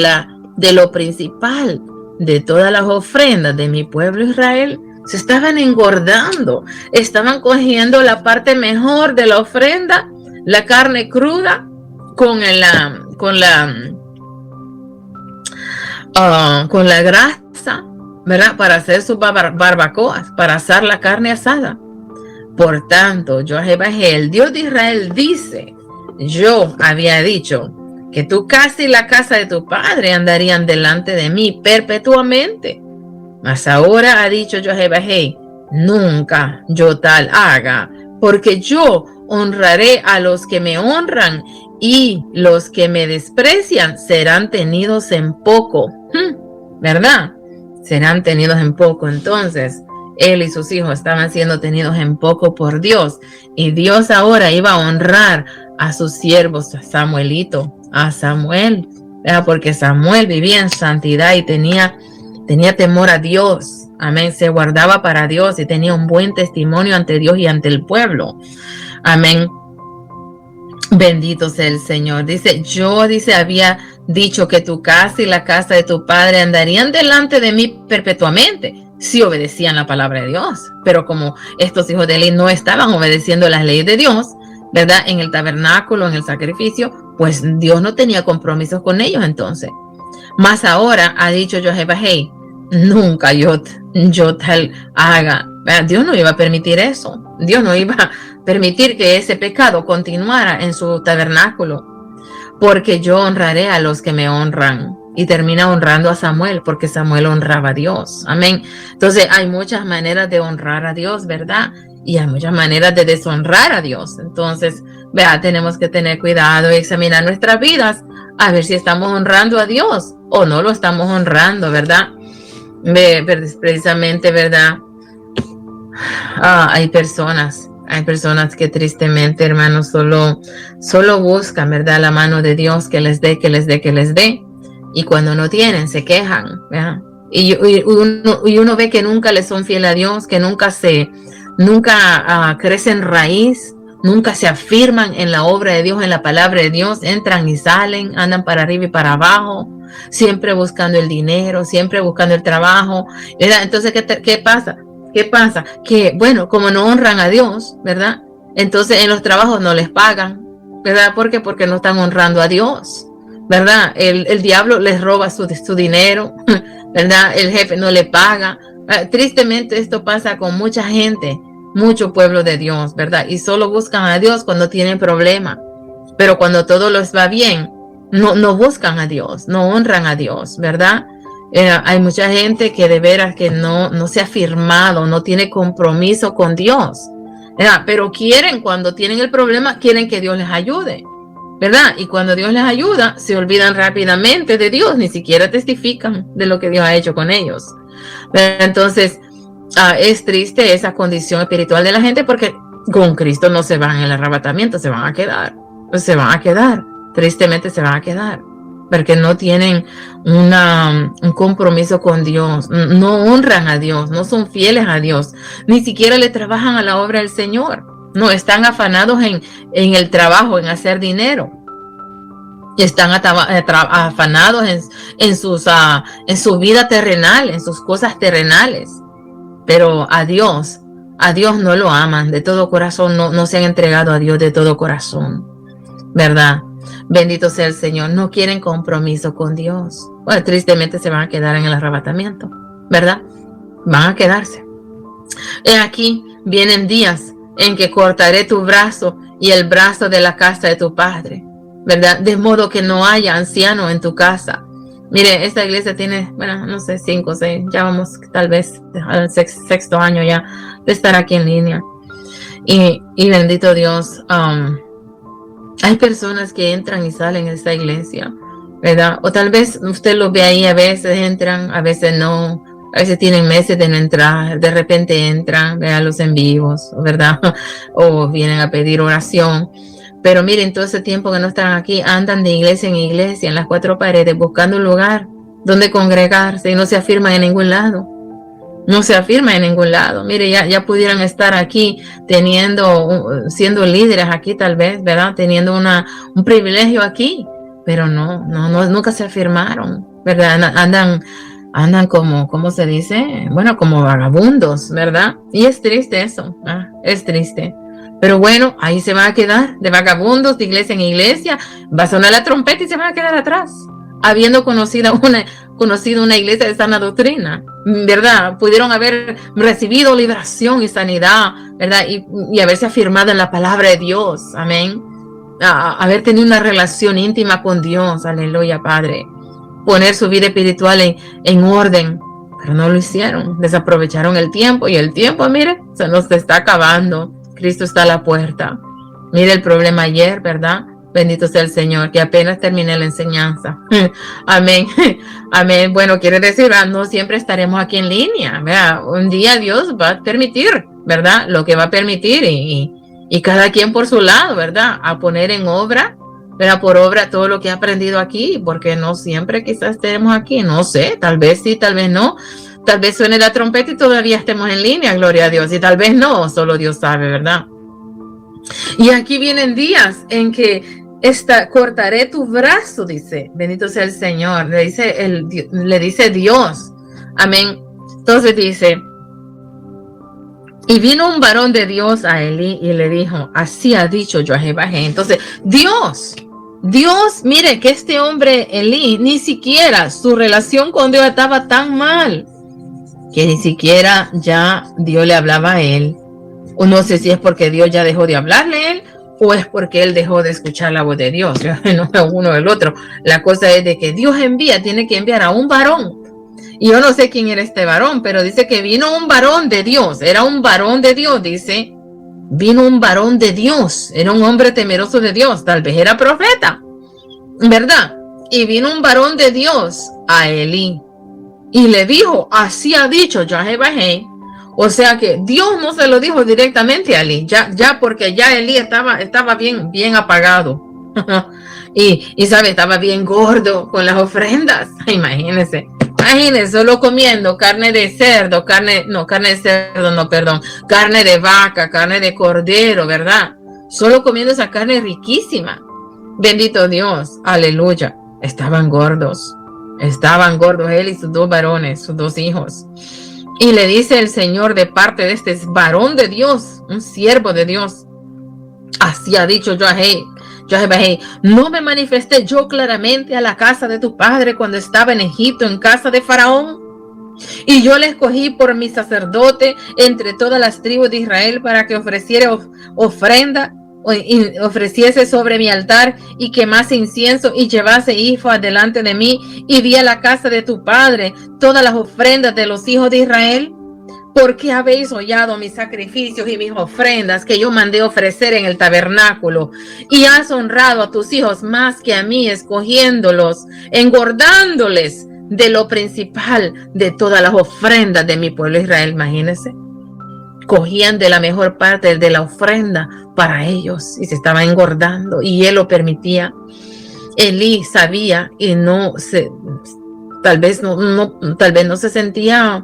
lo principal de todas las ofrendas de mi pueblo Israel. Se estaban engordando, estaban cogiendo la parte mejor de la ofrenda, la carne cruda, con la grasa, ¿verdad? Para hacer sus barbacoas, para asar la carne asada. Por tanto, yo, Jehová, el Dios de Israel, dice, yo había dicho que tu casa y la casa de tu padre andarían delante de mí perpetuamente. Mas ahora ha dicho yo, Jehová, nunca yo tal haga, porque yo honraré a los que me honran, y los que me desprecian serán tenidos en poco, ¿verdad? Serán tenidos en poco. Entonces, él y sus hijos estaban siendo tenidos en poco por Dios. Y Dios ahora iba a honrar a sus siervos, a Samuelito, a Samuel, ¿verdad? Porque Samuel vivía en santidad y tenía temor a Dios. Amén. Se guardaba para Dios y tenía un buen testimonio ante Dios y ante el pueblo. Amén. Bendito sea el Señor. Dice, había dicho que tu casa y la casa de tu padre andarían delante de mí perpetuamente si obedecían la palabra de Dios. Pero como estos hijos de Eli no estaban obedeciendo las leyes de Dios, ¿verdad? En el tabernáculo, en el sacrificio, pues Dios no tenía compromisos con ellos entonces. Más ahora ha dicho Jehová, hey, nunca yo tal haga. Dios no iba a permitir eso. Dios no iba a permitir que ese pecado continuara en su tabernáculo, porque yo honraré a los que me honran. Y termina honrando a Samuel, porque Samuel honraba a Dios. Amén. Entonces hay muchas maneras de honrar a Dios, ¿verdad? Y hay muchas maneras de deshonrar a Dios. Entonces, tenemos que tener cuidado y examinar nuestras vidas a ver si estamos honrando a Dios o no lo estamos honrando, ¿verdad? Precisamente, ¿verdad? Hay personas que tristemente, hermanos, solo buscan, ¿verdad? La mano de Dios que les dé. Y cuando no tienen, se quejan, ¿verdad? Y uno ve que nunca les son fieles a Dios, que nunca crecen raíz, nunca se afirman en la obra de Dios, en la palabra de Dios, entran y salen, andan para arriba y para abajo, siempre buscando el dinero, siempre buscando el trabajo, ¿verdad? Entonces, ¿qué pasa? Que, bueno, como no honran a Dios, ¿verdad? Entonces en los trabajos no les pagan, ¿verdad? ¿Por qué? Porque no están honrando a Dios, ¿verdad? El diablo les roba su dinero, ¿verdad? El jefe no le paga. Tristemente esto pasa con mucha gente, mucho pueblo de Dios, ¿verdad? Y solo buscan a Dios cuando tienen problemas, pero cuando todo les va bien, no buscan a Dios, no honran a Dios, ¿verdad? Hay mucha gente que de veras que no se ha firmado, no tiene compromiso con Dios, ¿verdad? Pero cuando tienen el problema, quieren que Dios les ayude, ¿verdad? Y cuando Dios les ayuda, se olvidan rápidamente de Dios, ni siquiera testifican de lo que Dios ha hecho con ellos, ¿verdad? Entonces, es triste esa condición espiritual de la gente, porque con Cristo no se van en el arrebatamiento, se van a quedar, tristemente se van a quedar, porque no tienen un compromiso con Dios, no honran a Dios, no son fieles a Dios, ni siquiera le trabajan a la obra del Señor, no están afanados en el trabajo, en hacer dinero, están afanados en su vida terrenal, en sus cosas terrenales, pero a Dios no lo aman de todo corazón, no se han entregado a Dios de todo corazón, ¿verdad? Bendito sea el Señor. No quieren compromiso con Dios. Bueno, tristemente se van a quedar en el arrebatamiento, ¿verdad? Van a quedarse. He aquí, vienen días en que cortaré tu brazo y el brazo de la casa de tu padre, ¿verdad? De modo que no haya anciano en tu casa. Mire, esta iglesia tiene, bueno, no sé, 5 o 6, ya vamos tal vez al sexto año ya de estar aquí en línea. Y bendito Dios, hay personas que entran y salen de esta iglesia, ¿verdad? O tal vez usted los ve ahí, a veces entran, a veces no, a veces tienen meses de no entrar, de repente entran, vean los en vivos, ¿verdad? O vienen a pedir oración. Pero miren, todo ese tiempo que no están aquí, andan de iglesia en iglesia, en las 4 paredes, buscando un lugar donde congregarse y no se afirman en ningún lado. No se afirma en ningún lado. Mire, ya pudieran estar aquí siendo líderes aquí tal vez, ¿verdad? Teniendo un privilegio aquí, pero nunca se afirmaron, ¿verdad? Andan como, ¿cómo se dice? Bueno, como vagabundos, ¿verdad? Y es triste eso, es triste. Pero bueno, ahí se van a quedar de vagabundos, de iglesia en iglesia, va a sonar la trompeta y se van a quedar atrás, habiendo conocido una iglesia de sana doctrina, ¿verdad? Pudieron haber recibido liberación y sanidad, ¿verdad? Y haberse afirmado en la palabra de Dios, amén. Haber tenido una relación íntima con Dios, aleluya, Padre. Poner su vida espiritual en orden, pero no lo hicieron. Desaprovecharon el tiempo y el tiempo, mire, se nos está acabando. Cristo está a la puerta. Mire el problema ayer, ¿verdad? Bendito sea el Señor, que apenas terminé la enseñanza. Amén. Amén. Bueno, quiere decir, no siempre estaremos aquí en línea, ¿verdad? Un día Dios va a permitir, ¿verdad? Lo que va a permitir y cada quien por su lado, ¿verdad? A poner en obra, ¿verdad? Por obra todo lo que ha aprendido aquí, porque no siempre quizás estemos aquí, no sé, tal vez sí, tal vez no. Tal vez suene la trompeta y todavía estemos en línea, gloria a Dios, y tal vez no, solo Dios sabe, ¿verdad? Y aquí vienen días en que cortaré tu brazo, dice, bendito sea el Señor, le dice Dios, amén. Entonces dice, y vino un varón de Dios a Elí y le dijo, así ha dicho Jehová. Entonces, Dios, mire que este hombre Elí, ni siquiera su relación con Dios estaba tan mal, que ni siquiera ya Dios le hablaba a él. O no sé si es porque Dios ya dejó de hablarle a él, o es porque él dejó de escuchar la voz de Dios. No es uno o el otro. La cosa es de que Dios tiene que enviar a un varón. Y yo no sé quién era este varón, pero dice que vino un varón de Dios. Era un varón de Dios, dice. Vino un varón de Dios. Era un hombre temeroso de Dios. Tal vez era profeta, ¿verdad? Y vino un varón de Dios a Elí. Y le dijo, así ha dicho Jehová. O sea que Dios no se lo dijo directamente a Elí, ya porque ya Elí estaba bien apagado. y sabe, estaba bien gordo con las ofrendas. Imagínense, solo comiendo carne de cerdo, carne de vaca, carne de cordero, ¿verdad? Solo comiendo esa carne riquísima. Bendito Dios, aleluya. Estaban gordos él y sus dos varones, sus dos hijos. Y le dice el Señor de parte de este varón de Dios, un siervo de Dios, así ha dicho Jehová, no me manifesté yo claramente a la casa de tu padre cuando estaba en Egipto, en casa de Faraón, y yo le escogí por mi sacerdote entre todas las tribus de Israel para que ofreciera ofrenda y ofreciese sobre mi altar y quemase incienso y llevase hifas delante de mí, y di a la casa de tu padre todas las ofrendas de los hijos de Israel. ¿Por qué habéis hollado mis sacrificios y mis ofrendas que yo mandé ofrecer en el tabernáculo? Y has honrado a tus hijos más que a mí, escogiéndolos, engordándoles de lo principal de todas las ofrendas de mi pueblo Israel. Imagínense. Cogían de la mejor parte de la ofrenda para ellos y se estaba engordando, y él lo permitía. Elí sabía y tal vez no se sentía,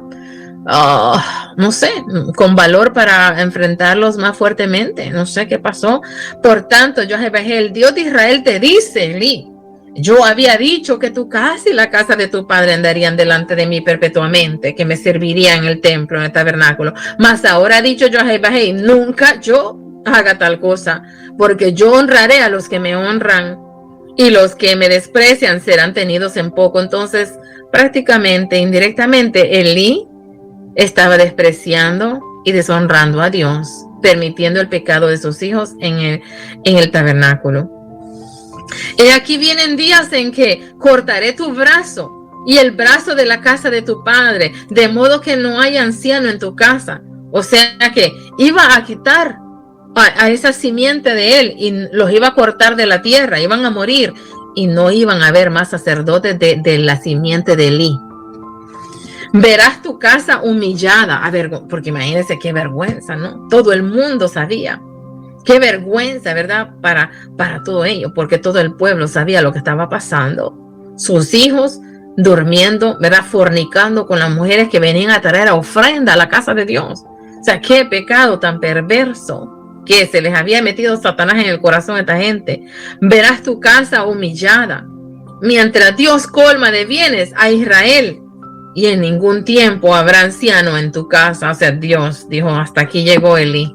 no sé, con valor para enfrentarlos más fuertemente. No sé qué pasó. Por tanto, Jehová, el Dios de Israel, te dice, Elí, yo había dicho que tu casa y la casa de tu padre andarían delante de mí perpetuamente, que me serviría en el templo, en el tabernáculo. Mas ahora ha dicho Jehová, nunca yo haga tal cosa, porque yo honraré a los que me honran y los que me desprecian serán tenidos en poco. Entonces, prácticamente, indirectamente, Elí estaba despreciando y deshonrando a Dios, permitiendo el pecado de sus hijos en el tabernáculo. Y aquí vienen días en que cortaré tu brazo y el brazo de la casa de tu padre, de modo que no haya anciano en tu casa. O sea que iba a quitar a esa simiente de él y los iba a cortar de la tierra, iban a morir y no iban a haber más sacerdotes de la simiente de Elí. Verás tu casa humillada, porque imagínense qué vergüenza, ¿no? Todo el mundo sabía. Qué vergüenza, ¿verdad? Para todo ello, porque todo el pueblo sabía lo que estaba pasando. Sus hijos durmiendo, ¿verdad? Fornicando con las mujeres que venían a traer ofrenda a la casa de Dios. O sea, qué pecado tan perverso que se les había metido Satanás en el corazón a esta gente. Verás tu casa humillada, mientras Dios colma de bienes a Israel, y en ningún tiempo habrá anciano en tu casa. O sea, Dios dijo, hasta aquí llegó Elí.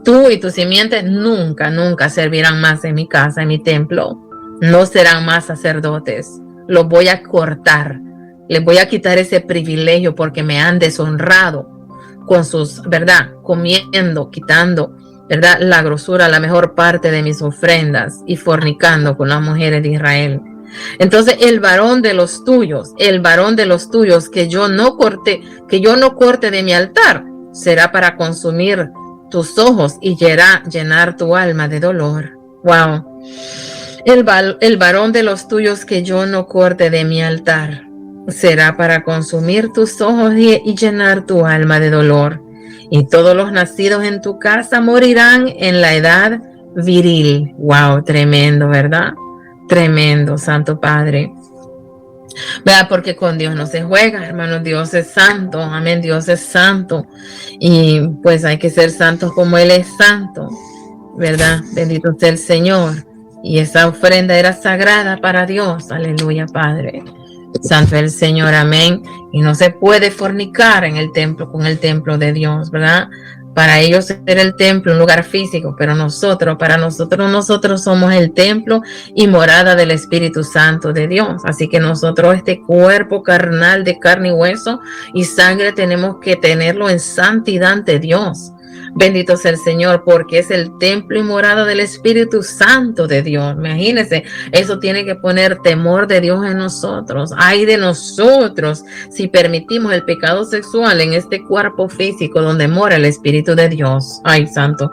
Tú y tus simientes nunca servirán más en mi casa, en mi templo. No serán más sacerdotes. Los voy a cortar. Les voy a quitar ese privilegio porque me han deshonrado con sus, ¿verdad? Comiendo, quitando, ¿verdad? La grosura, la mejor parte de mis ofrendas y fornicando con las mujeres de Israel. Entonces el varón de los tuyos que yo no corte de mi altar, será para consumir tus ojos y llenar tu alma de dolor. Wow. El varón de los tuyos que yo no corte de mi altar será para consumir tus ojos y llenar tu alma de dolor. Y todos los nacidos en tu casa morirán en la edad viril. Wow, tremendo, ¿verdad? Tremendo, Santo Padre. ¿Verdad? Porque con Dios no se juega, hermanos. Dios es santo. Amén. Dios es santo. Y pues hay que ser santos como Él es santo. ¿Verdad? Bendito sea el Señor. Y esa ofrenda era sagrada para Dios. Aleluya, Padre. Santo es el Señor, amén. Y no se puede fornicar en el templo, con el templo de Dios, ¿verdad? Para ellos era el templo un lugar físico, pero para nosotros somos el templo y morada del Espíritu Santo de Dios. Así que nosotros este cuerpo carnal de carne y hueso y sangre tenemos que tenerlo en santidad ante Dios. Bendito sea el Señor, porque es el templo y morada del Espíritu Santo de Dios. Imagínense, eso tiene que poner temor de Dios en nosotros. Ay de nosotros si permitimos el pecado sexual en este cuerpo físico donde mora el Espíritu de Dios. Ay, santo.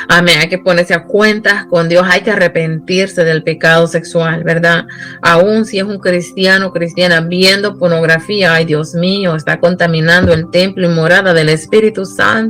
Amén. Hay que ponerse a cuentas con Dios. Hay que arrepentirse del pecado sexual, ¿verdad? Aún si es un cristiano, cristiana, viendo pornografía, ay, Dios mío, está contaminando el templo y morada del Espíritu Santo.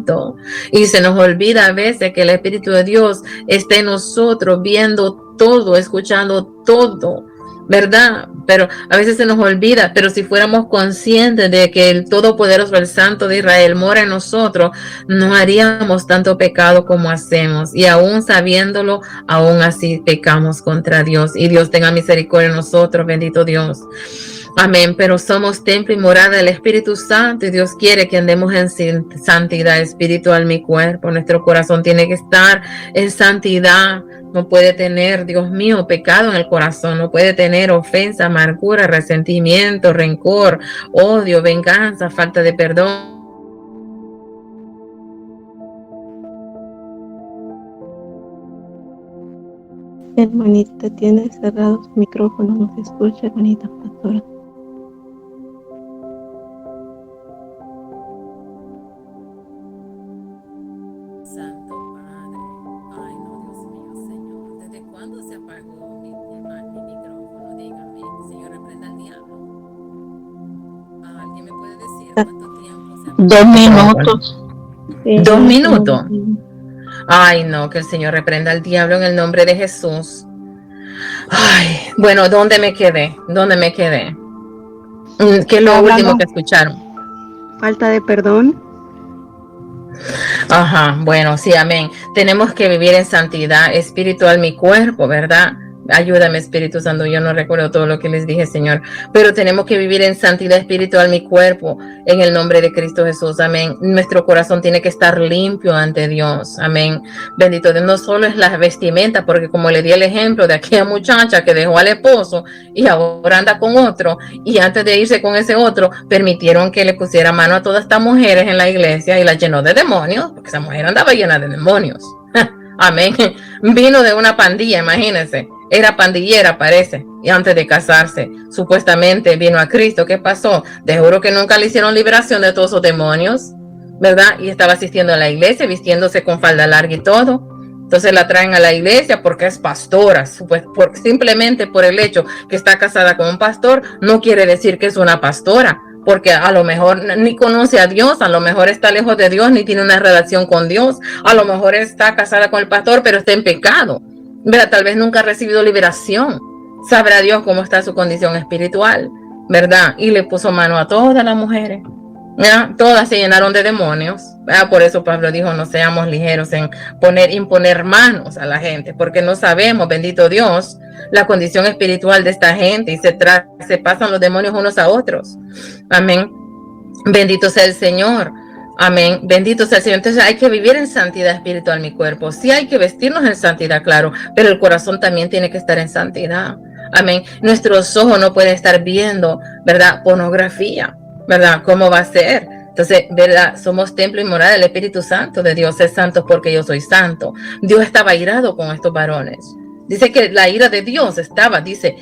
Y se nos olvida a veces que el Espíritu de Dios está en nosotros, viendo todo, escuchando todo, ¿verdad? Pero a veces se nos olvida, pero si fuéramos conscientes de que el Todopoderoso, el Santo de Israel, mora en nosotros, no haríamos tanto pecado como hacemos. Y aún sabiéndolo, aún así pecamos contra Dios. Y Dios tenga misericordia de nosotros, bendito Dios. Amén, pero somos templo y morada del Espíritu Santo y Dios quiere que andemos en santidad espiritual. Mi cuerpo, nuestro corazón tiene que estar en santidad. No puede tener, Dios mío, pecado en el corazón. No puede tener ofensa, amargura, resentimiento, rencor, odio, venganza, falta de perdón. Hermanita, tiene cerrado su micrófono, no se escucha, hermanita pastora. Santo Padre, ay no, Dios mío, Señor, ¿desde cuándo se apagó mi micrófono? Dígame, Señor, reprenda al diablo. ¿Alguien me puede decir cuánto tiempo se apagó? 2 minutos. Sí, 2 minutos. Ay no, que el Señor reprenda al diablo en el nombre de Jesús. Ay, bueno, ¿dónde me quedé? ¿Qué es lo último que escucharon? Falta de perdón. Ajá, bueno, sí, amén. Tenemos que vivir en santidad espiritual mi cuerpo, ¿verdad? Ayúdame, Espíritu Santo, yo no recuerdo todo lo que les dije, Señor, pero tenemos que vivir en santidad espiritual mi cuerpo, en el nombre de Cristo Jesús, amén. Nuestro corazón tiene que estar limpio ante Dios, amén. Bendito Dios, no solo es la vestimenta, porque como le di el ejemplo de aquella muchacha que dejó al esposo y ahora anda con otro, y antes de irse con ese otro, permitieron que le pusiera mano a todas estas mujeres en la iglesia y las llenó de demonios, porque esa mujer andaba llena de demonios. Amén. Vino de una pandilla, imagínense. Era pandillera, parece. Y antes de casarse, supuestamente vino a Cristo. ¿Qué pasó? De juro que nunca le hicieron liberación de todos esos demonios, ¿verdad? Y estaba asistiendo a la iglesia, vistiéndose con falda larga y todo. Entonces la traen a la iglesia porque es pastora. Simplemente por el hecho que está casada con un pastor, no quiere decir que es una pastora. Porque a lo mejor ni conoce a Dios, a lo mejor está lejos de Dios, ni tiene una relación con Dios, a lo mejor está casada con el pastor, pero está en pecado, ¿verdad? Tal vez nunca ha recibido liberación, sabrá Dios cómo está su condición espiritual, ¿verdad? Y le puso mano a todas las mujeres, ¿verdad? Todas se llenaron de demonios, ¿verdad? Por eso Pablo dijo, no seamos ligeros en imponer manos a la gente, porque no sabemos, bendito Dios, la condición espiritual de esta gente y se pasan los demonios unos a otros. Amén. Bendito sea el Señor. Amén. Bendito sea el Señor. Entonces hay que vivir en santidad espiritual mi cuerpo. Sí hay que vestirnos en santidad, claro, pero el corazón también tiene que estar en santidad. Amén. Nuestros ojos no pueden estar viendo, ¿verdad? Pornografía, ¿verdad? ¿Cómo va a ser? Entonces, ¿verdad? Somos templo y morada del Espíritu Santo de Dios. Es santo porque yo soy santo. Dios estaba airado con estos varones. Dice que la ira de Dios dice,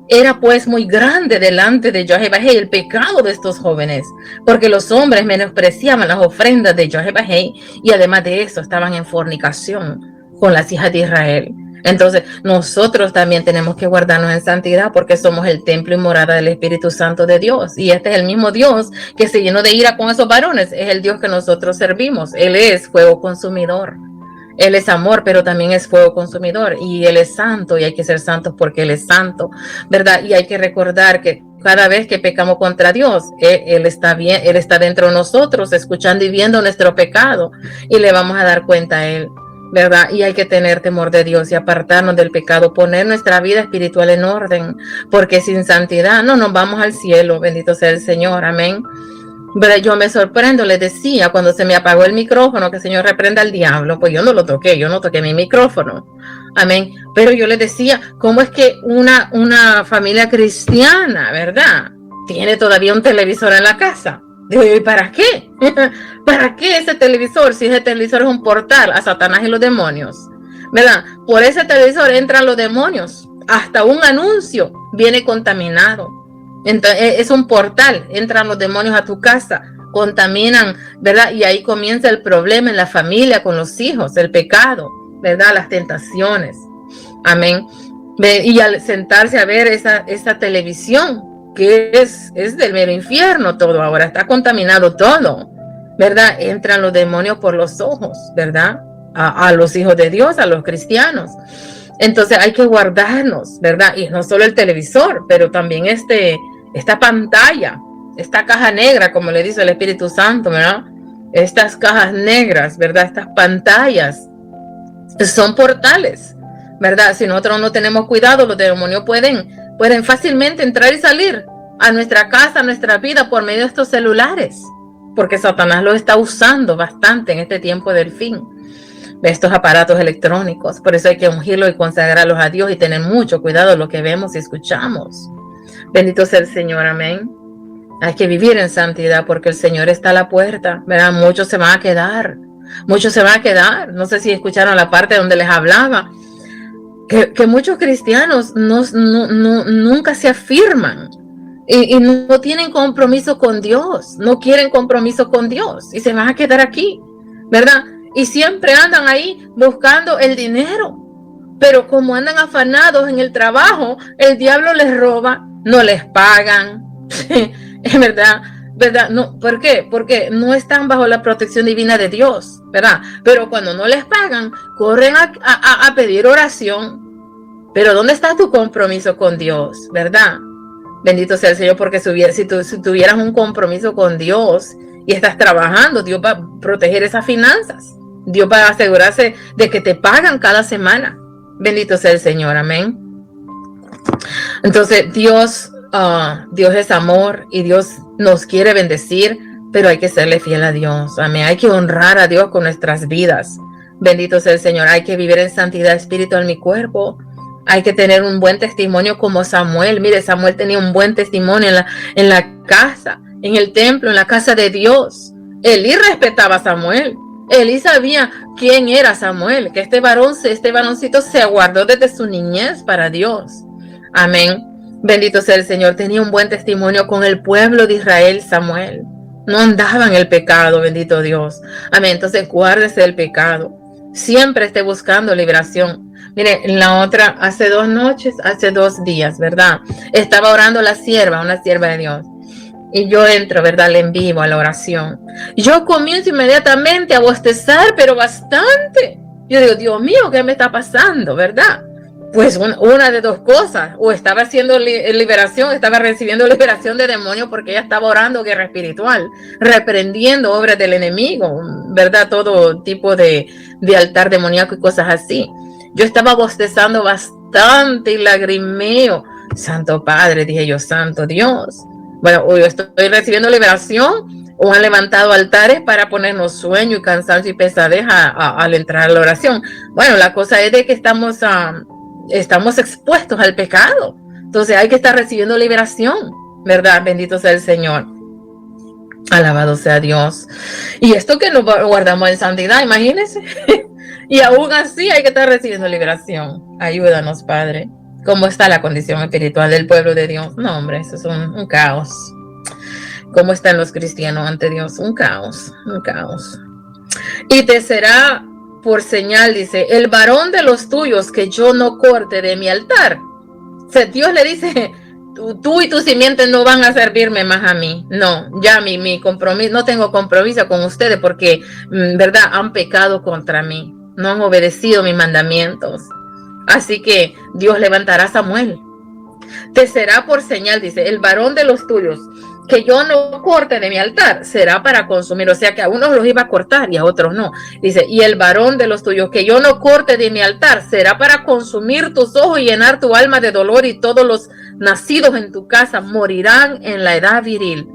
era pues muy grande delante de Jehová el pecado de estos jóvenes, porque los hombres menospreciaban las ofrendas de Jehová y además de eso estaban en fornicación con las hijas de Israel. Entonces, nosotros también tenemos que guardarnos en santidad porque somos el templo y morada del Espíritu Santo de Dios. Y este es el mismo Dios que se llenó de ira con esos varones. Es el Dios que nosotros servimos. Él es fuego consumidor. Él es amor, pero también es fuego consumidor. Y Él es santo y hay que ser santos porque Él es santo, ¿verdad? Y hay que recordar que cada vez que pecamos contra Dios, Él está bien, Él está dentro de nosotros, escuchando y viendo nuestro pecado. Y le vamos a dar cuenta a Él, ¿verdad? Y hay que tener temor de Dios y apartarnos del pecado, poner nuestra vida espiritual en orden, porque sin santidad no nos vamos al cielo. Bendito sea el Señor, amén. Pero yo me sorprendo, les decía, cuando se me apagó el micrófono, que el Señor reprenda al diablo, pues yo no lo toqué, yo no toqué mi micrófono, amén. Pero yo les decía, ¿cómo es que una familia cristiana, verdad, tiene todavía un televisor en la casa? Digo yo, ¿y para qué? ¿Para qué ese televisor? Si ese televisor es un portal a Satanás y los demonios, ¿verdad? Por ese televisor entran los demonios, hasta un anuncio viene contaminado. Entonces, es un portal, entran los demonios a tu casa, contaminan, ¿verdad? Y ahí comienza el problema en la familia, con los hijos, el pecado, ¿verdad? Las tentaciones, amén. Y al sentarse a ver esa televisión, que es del mero infierno todo ahora, está contaminado todo, ¿verdad? Entran los demonios por los ojos, ¿verdad? A los hijos de Dios, a los cristianos. Entonces hay que guardarnos, ¿verdad? Y no solo el televisor, pero también esta pantalla, esta caja negra, como le dice el Espíritu Santo, ¿verdad? Estas cajas negras, ¿verdad? Estas pantallas son portales, ¿verdad? Si nosotros no tenemos cuidado, los demonios pueden fácilmente entrar y salir a nuestra casa, a nuestra vida por medio de estos celulares, porque Satanás lo está usando bastante en este tiempo del fin, de estos aparatos electrónicos. Por eso hay que ungirlos y consagrarlos a Dios y tener mucho cuidado de lo que vemos y escuchamos. Bendito sea el Señor, amén. Hay que vivir en santidad porque el Señor está a la puerta, ¿verdad? Muchos se van a quedar. No sé si escucharon la parte donde les hablaba, que muchos cristianos nunca se afirman y no tienen compromiso con Dios, no quieren compromiso con Dios y se van a quedar aquí, ¿verdad? Y siempre andan ahí buscando el dinero, pero como andan afanados en el trabajo, el diablo les roba, no les pagan, es verdad, no, ¿por qué? Porque no están bajo la protección divina de Dios, ¿verdad? Pero cuando no les pagan, corren a pedir oración. Pero ¿dónde está tu compromiso con Dios, verdad? Bendito sea el Señor, porque si tuvieras un compromiso con Dios y estás trabajando, Dios va a proteger esas finanzas. Dios va a asegurarse de que te pagan cada semana. Bendito sea el Señor, amén. Entonces, Dios es amor y Dios nos quiere bendecir, pero hay que serle fiel a Dios, amén. Hay que honrar a Dios con nuestras vidas. Bendito sea el Señor. Hay que vivir en santidad espiritual en mi cuerpo. Hay que tener un buen testimonio como Samuel. Mire, Samuel tenía un buen testimonio en la casa, en el templo, en la casa de Dios. Elí respetaba a Samuel. Elí sabía quién era Samuel, que este varoncito se guardó desde su niñez para Dios. Amén. Bendito sea el Señor. Tenía un buen testimonio con el pueblo de Israel, Samuel. No andaba en el pecado, bendito Dios. Amén. Entonces, guárdese del pecado. Siempre esté buscando liberación. Mire, en la otra, hace 2 días, ¿verdad? Estaba orando una sierva de Dios. Y yo entro, ¿verdad? En vivo a la oración. Yo comienzo inmediatamente a bostezar, pero bastante. Yo digo, Dios mío, ¿qué me está pasando, verdad? Pues una de dos cosas. O estaba haciendo estaba recibiendo liberación de demonios porque ella estaba orando guerra espiritual, reprendiendo obras del enemigo, ¿verdad? Todo tipo de altar demoníaco y cosas así. Yo estaba bostezando bastante y lagrimeo. Santo Padre, dije yo, Santo Dios. Bueno, o yo estoy recibiendo liberación o han levantado altares para ponernos sueño y cansancio y pesadez al entrar a la oración. Bueno, la cosa es de que estamos expuestos al pecado. Entonces hay que estar recibiendo liberación, ¿verdad? Bendito sea el Señor. Alabado sea Dios. Y esto que nos guardamos en santidad, imagínense. Y aún así hay que estar recibiendo liberación. Ayúdanos, Padre. ¿Cómo está la condición espiritual del pueblo de Dios? No, hombre, eso es un caos. ¿Cómo están los cristianos ante Dios? Un caos, un caos. Y te será por señal, dice, el varón de los tuyos que yo no corte de mi altar. O sea, Dios le dice, tú y tu simiente no van a servirme más a mí. No, ya mi compromiso, no tengo compromiso con ustedes porque, verdad, han pecado contra mí. No han obedecido mis mandamientos. Así que Dios levantará a Samuel. Te será por señal, dice, el varón de los tuyos que yo no corte de mi altar será para consumir. O sea que a unos los iba a cortar y a otros no. Dice, y el varón de los tuyos que yo no corte de mi altar será para consumir tus ojos y llenar tu alma de dolor, y todos los nacidos en tu casa morirán en la edad viril.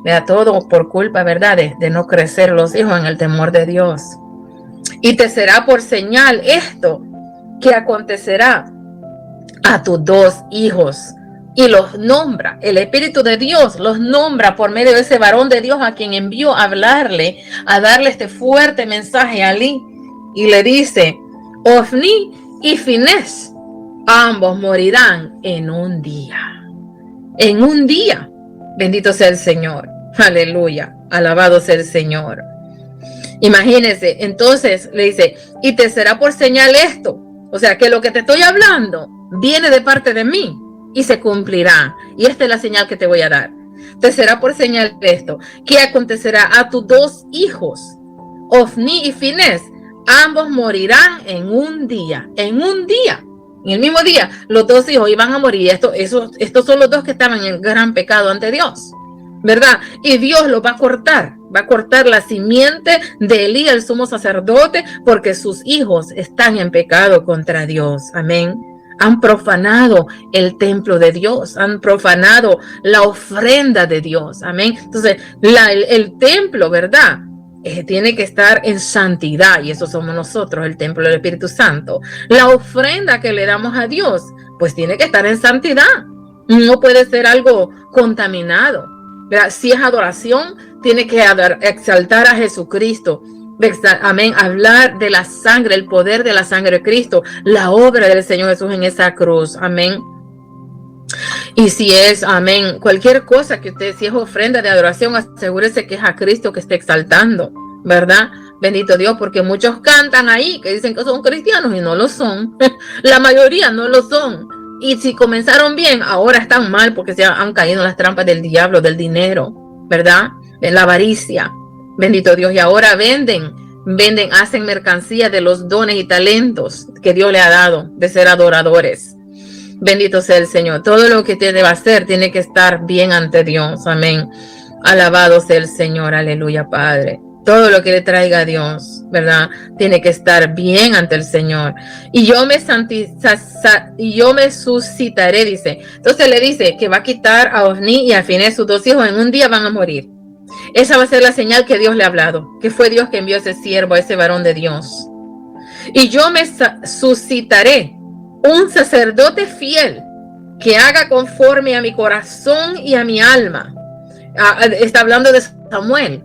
Vea, todo por culpa, ¿verdad? De no crecer los hijos en el temor de Dios. Y te será por señal esto que acontecerá a tus 2 hijos. Y los nombra, el Espíritu de Dios los nombra por medio de ese varón de Dios a quien envió a hablarle, a darle este fuerte mensaje a Elí. Y le dice, Ofni y Finés, ambos morirán en un día. En un día. Bendito sea el Señor. Aleluya. Alabado sea el Señor. Imagínense, entonces le dice, y te será por señal esto. O sea, que lo que te estoy hablando viene de parte de mí y se cumplirá. Y esta es la señal que te voy a dar. Te será por señal esto, que acontecerá a tus 2 hijos, Ofni y Finés, ambos morirán en un día. En un día. En el mismo día, los 2 hijos iban a morir. Estos son los 2 que estaban en gran pecado ante Dios, ¿verdad? Y Dios los va a cortar. Va a cortar la simiente de Elí, el sumo sacerdote, porque sus hijos están en pecado contra Dios. Amén. Han profanado el templo de Dios, han profanado la ofrenda de Dios. Amén. Entonces, el templo, ¿verdad? Tiene que estar en santidad, y eso somos nosotros, el templo del Espíritu Santo. La ofrenda que le damos a Dios, pues tiene que estar en santidad. No puede ser algo contaminado, ¿verdad? Si es adoración, tiene que exaltar a Jesucristo. Amén. Hablar de la sangre, el poder de la sangre de Cristo, la obra del Señor Jesús en esa cruz. Amén. Y si es, amén, cualquier cosa que usted, si es ofrenda de adoración, asegúrese que es a Cristo que esté exaltando, ¿verdad? Bendito Dios, porque muchos cantan ahí que dicen que son cristianos y no lo son. La mayoría no lo son. Y si comenzaron bien, ahora están mal porque se han caído en las trampas del diablo, del dinero, ¿verdad? De la avaricia. Bendito Dios. Y ahora venden, hacen mercancía de los dones y talentos que Dios le ha dado de ser adoradores. Bendito sea el Señor. Todo lo que debe hacer tiene que estar bien ante Dios. Amén. Alabado sea el Señor. Aleluya, Padre. Todo lo que le traiga a Dios, ¿verdad? Tiene que estar bien ante el Señor. Y yo me suscitaré, dice. Entonces le dice que va a quitar a Ofni y a Finés, sus 2 hijos, en un día van a morir. Esa va a ser la señal que Dios le ha hablado, que fue Dios que envió a ese siervo, a ese varón de Dios. Y yo me suscitaré un sacerdote fiel que haga conforme a mi corazón y a mi alma. Está hablando de Samuel,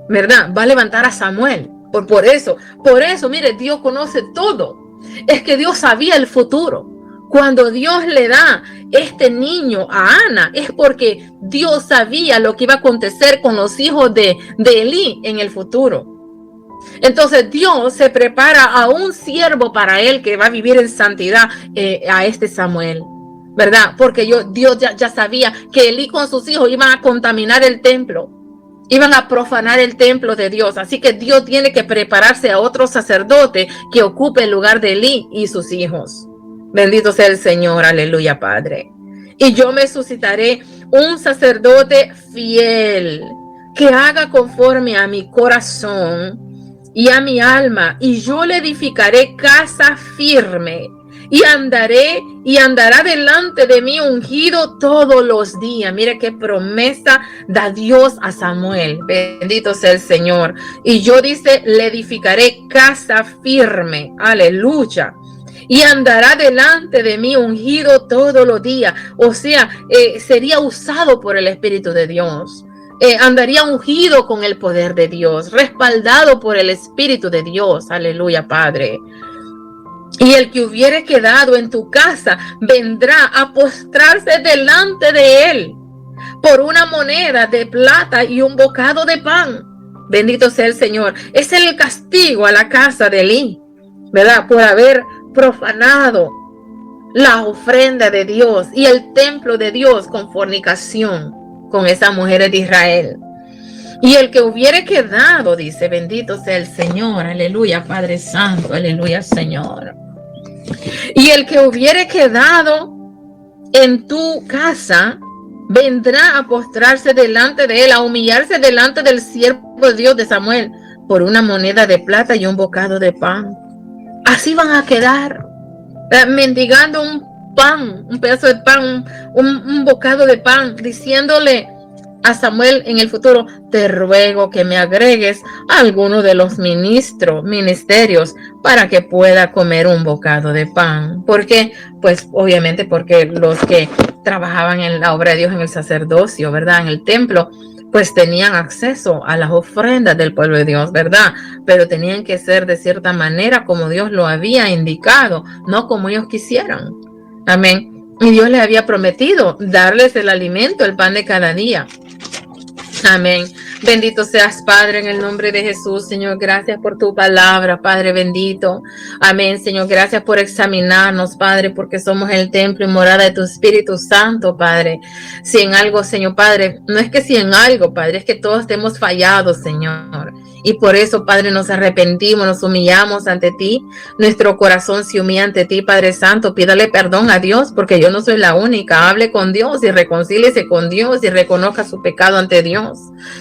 ¿verdad? Va a levantar a Samuel. Por eso, mire, Dios conoce todo. Es que Dios sabía el futuro. Cuando Dios le da este niño a Ana, es porque Dios sabía lo que iba a acontecer con los hijos de Elí en el futuro. Entonces Dios se prepara a un siervo para él que va a vivir en santidad, a este Samuel, ¿verdad? Porque Dios ya sabía que Elí con sus hijos iban a contaminar el templo, iban a profanar el templo de Dios. Así que Dios tiene que prepararse a otro sacerdote que ocupe el lugar de Elí y sus hijos. Bendito sea el Señor, aleluya, Padre. Y yo me suscitaré un sacerdote fiel que haga conforme a mi corazón y a mi alma, y yo le edificaré casa firme, y andará delante de mí ungido todos los días. Mire qué promesa da Dios a Samuel. Bendito sea el Señor. Y yo, dice, le edificaré casa firme. Aleluya. Y andará delante de mí ungido todos los días. O sea, sería usado por el Espíritu de Dios. Andaría ungido con el poder de Dios, respaldado por el Espíritu de Dios. Aleluya, Padre. Y el que hubiere quedado en tu casa vendrá a postrarse delante de él por una moneda de plata y un bocado de pan. bendito sea el Señor, es el castigo a la casa de Elí, ¿verdad? Por haber profanado la ofrenda de Dios y el templo de Dios con fornicación con esas mujeres de Israel. Y el que hubiere quedado, dice, bendito sea el Señor, aleluya, Padre Santo, aleluya, Señor. Y el que hubiere quedado en tu casa, vendrá a postrarse delante de él, a humillarse delante del siervo de Dios de Samuel, por una moneda de plata y un bocado de pan. Así van a quedar, mendigando un pan, un pedazo de pan, un bocado de pan, diciéndole a Samuel en el futuro: te ruego que me agregues a alguno de los ministerios para que pueda comer un bocado de pan. ¿Por qué? Pues obviamente porque los que trabajaban en la obra de Dios, en el sacerdocio, ¿verdad? En el templo, pues tenían acceso a las ofrendas del pueblo de Dios, ¿verdad? Pero tenían que ser de cierta manera como Dios lo había indicado, no como ellos quisieran. Amén. Y Dios les había prometido darles el alimento, el pan de cada día. Amén. Bendito seas, Padre, en el nombre de Jesús. Señor, gracias por tu palabra, Padre bendito. Amén, Señor, gracias por examinarnos, Padre, porque somos el templo y morada de tu Espíritu Santo, Padre. Si en algo, Señor, Padre, no es que si en algo, Padre, es que todos te hemos fallado, Señor. Y por eso, Padre, nos arrepentimos, nos humillamos ante ti. Nuestro corazón se humilla ante ti, Padre Santo. Pídale perdón a Dios, porque yo no soy la única. Hable con Dios y reconcíliese con Dios y reconozca su pecado ante Dios.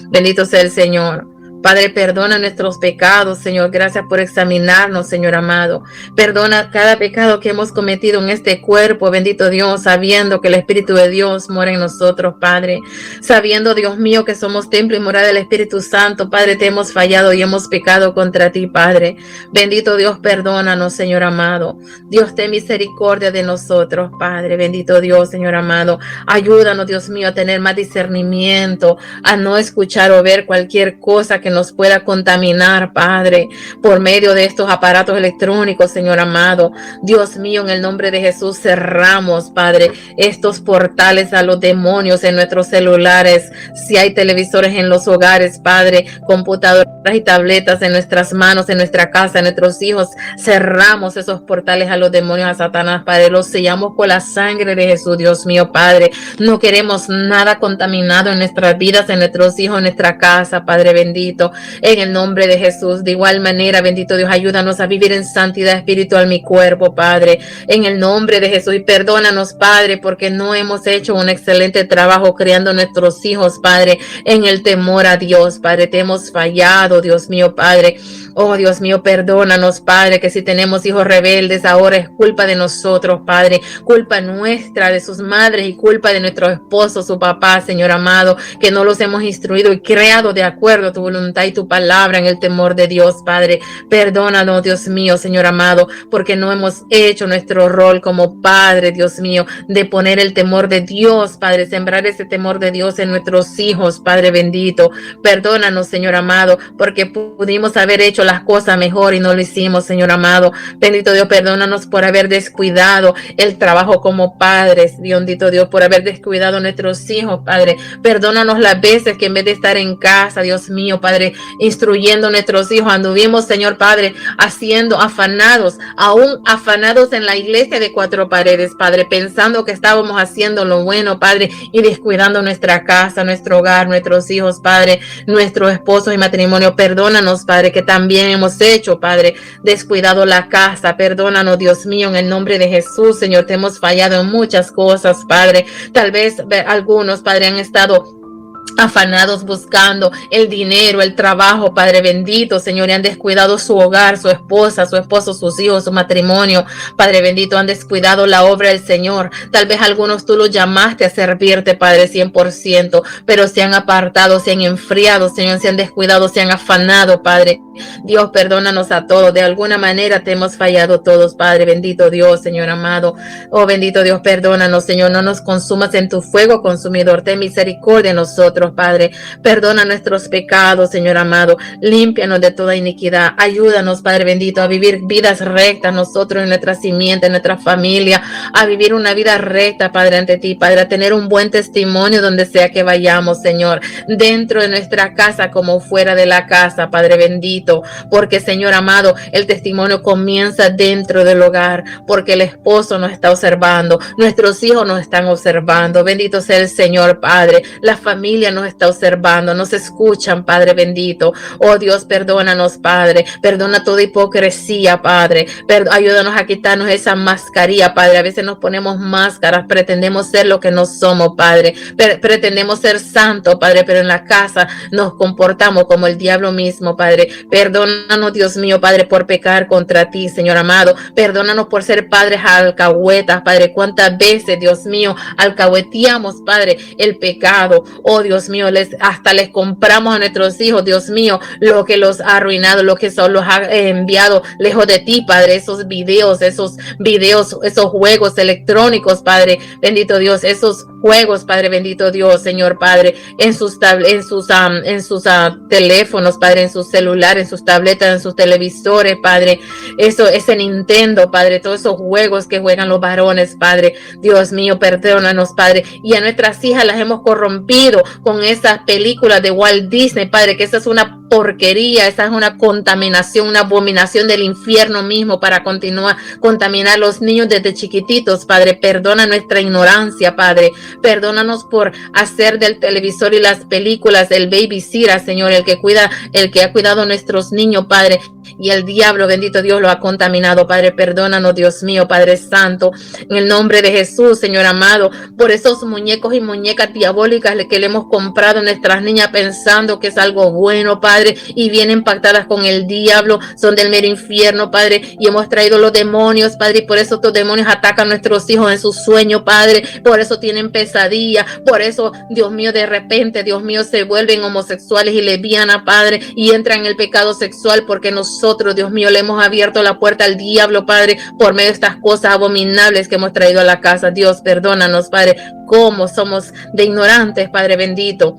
Bendito sea el Señor. Padre, perdona nuestros pecados, Señor. Gracias por examinarnos, Señor amado. Perdona cada pecado que hemos cometido en este cuerpo, bendito Dios, sabiendo que el Espíritu de Dios mora en nosotros, Padre. Sabiendo, Dios mío, que somos templo y morada del Espíritu Santo, Padre, te hemos fallado y hemos pecado contra ti, Padre. Bendito Dios, perdónanos, Señor amado. Dios, ten misericordia de nosotros, Padre. Bendito Dios, Señor amado. Ayúdanos, Dios mío, a tener más discernimiento, a no escuchar o ver cualquier cosa que nos pueda contaminar, Padre, por medio de estos aparatos electrónicos, Señor amado. Dios mío, en el nombre de Jesús cerramos, Padre, estos portales a los demonios en nuestros celulares. Si hay televisores en los hogares, Padre, computadoras y tabletas en nuestras manos, en nuestra casa, en nuestros hijos, cerramos esos portales a los demonios, a Satanás, Padre. Los sellamos con la sangre de Jesús, Dios mío, Padre. No queremos nada contaminado en nuestras vidas, en nuestros hijos, en nuestra casa, Padre bendito. En el nombre de Jesús, de igual manera, bendito Dios, ayúdanos a vivir en santidad espiritual mi cuerpo, Padre, en el nombre de Jesús. Y perdónanos, Padre, porque no hemos hecho un excelente trabajo criando nuestros hijos, Padre, en el temor a Dios, Padre. Te hemos fallado, Dios mío, Padre. Oh, Dios mío, perdónanos, Padre, que si tenemos hijos rebeldes, ahora es culpa de nosotros, Padre, culpa nuestra, de sus madres y culpa de nuestro esposo, su papá, Señor amado, que no los hemos instruido y creado de acuerdo a tu voluntad y tu palabra en el temor de Dios, Padre. Perdónanos, Dios mío, Señor amado, porque no hemos hecho nuestro rol como Padre, Dios mío, de poner el temor de Dios, Padre, sembrar ese temor de Dios en nuestros hijos, Padre bendito. Perdónanos, Señor amado, porque pudimos haber hecho las cosas mejor y no lo hicimos, Señor amado. Bendito Dios, perdónanos por haber descuidado el trabajo como padres, bendito Dios, por haber descuidado a nuestros hijos, Padre. Perdónanos las veces que en vez de estar en casa, Dios mío, Padre, instruyendo a nuestros hijos, anduvimos, Señor Padre, haciendo afanados, aún afanados en la iglesia de cuatro paredes, Padre, pensando que estábamos haciendo lo bueno, Padre, y descuidando nuestra casa, nuestro hogar, nuestros hijos, Padre, nuestros esposos y matrimonio. Perdónanos, Padre, que también hemos hecho, Padre, descuidado la casa. Perdónanos, Dios mío, en el nombre de Jesús, Señor, te hemos fallado en muchas cosas, Padre. Tal vez algunos, Padre, han estado afanados buscando el dinero, el trabajo, Padre bendito, Señor, y han descuidado su hogar, su esposa, su esposo, sus hijos, su matrimonio, Padre bendito, han descuidado la obra del Señor. Tal vez algunos tú los llamaste a servirte, Padre, 100%, pero se han apartado, se han enfriado, Señor, se han descuidado, se han afanado, Padre. Dios, perdónanos a todos. De alguna manera te hemos fallado todos, Padre. Bendito Dios, Señor amado. Oh, bendito Dios, perdónanos, Señor. No nos consumas en tu fuego consumidor. Ten misericordia de nosotros, Padre. Perdona nuestros pecados, Señor amado. Límpianos de toda iniquidad. Ayúdanos, Padre bendito, a vivir vidas rectas nosotros en nuestra simiente, en nuestra familia, a vivir una vida recta, Padre, ante ti, Padre, a tener un buen testimonio donde sea que vayamos, Señor, dentro de nuestra casa como fuera de la casa, Padre bendito, porque, Señor amado, el testimonio comienza dentro del hogar, porque el esposo nos está observando, nuestros hijos nos están observando, bendito sea el Señor, Padre, la familia nos está observando, nos escuchan, Padre bendito. Oh Dios, perdónanos, Padre, perdona toda hipocresía, Padre, ayúdanos a quitarnos esa mascarilla, Padre. A veces nos ponemos máscaras, pretendemos ser lo que no somos, Padre, pretendemos ser santos, Padre, pero en la casa nos comportamos como el diablo mismo, Padre. Perdónanos, Dios mío, Padre, por pecar contra ti, Señor amado. Perdónanos por ser padres alcahuetas, Padre. Cuántas veces, Dios mío, alcahueteamos, Padre, el pecado. Oh Dios mío, hasta les compramos a nuestros hijos, Dios mío, lo que los ha arruinado, lo que los ha enviado lejos de ti, Padre, esos videos, esos juegos electrónicos, Padre, bendito Dios, esos juegos, Padre, bendito Dios, Señor, Padre, en sus teléfonos, Padre, en sus celulares, en sus tabletas, en sus televisores, Padre, ese Nintendo, Padre, todos esos juegos que juegan los varones, Padre, Dios mío, perdónanos, Padre, y a nuestras hijas las hemos corrompido con esas películas de Walt Disney, Padre, que esa es una porquería, esa es una contaminación, una abominación del infierno mismo para continuar contaminar a los niños desde chiquititos, Padre. Perdona nuestra ignorancia, Padre. Perdónanos por hacer del televisor y las películas el babysitter, Señor, el que ha cuidado a nuestros niños, Padre. Y el diablo, bendito Dios, lo ha contaminado, Padre. Perdónanos, Dios mío, Padre Santo, en el nombre de Jesús, Señor amado, por esos muñecos y muñecas diabólicas que le hemos comprado a nuestras niñas pensando que es algo bueno, Padre, y vienen impactadas con el diablo, son del mero infierno, Padre, y hemos traído los demonios, Padre, y por eso estos demonios atacan a nuestros hijos en sus sueños, Padre, por eso tienen pesadilla, por eso, Dios mío, de repente, Dios mío, se vuelven homosexuales y lesbianas, Padre, y entran en el pecado sexual porque nosotros, Dios mío, le hemos abierto la puerta al diablo, Padre, por medio de estas cosas abominables que hemos traído a la casa. Dios, perdónanos, Padre, cómo somos de ignorantes, Padre bendito.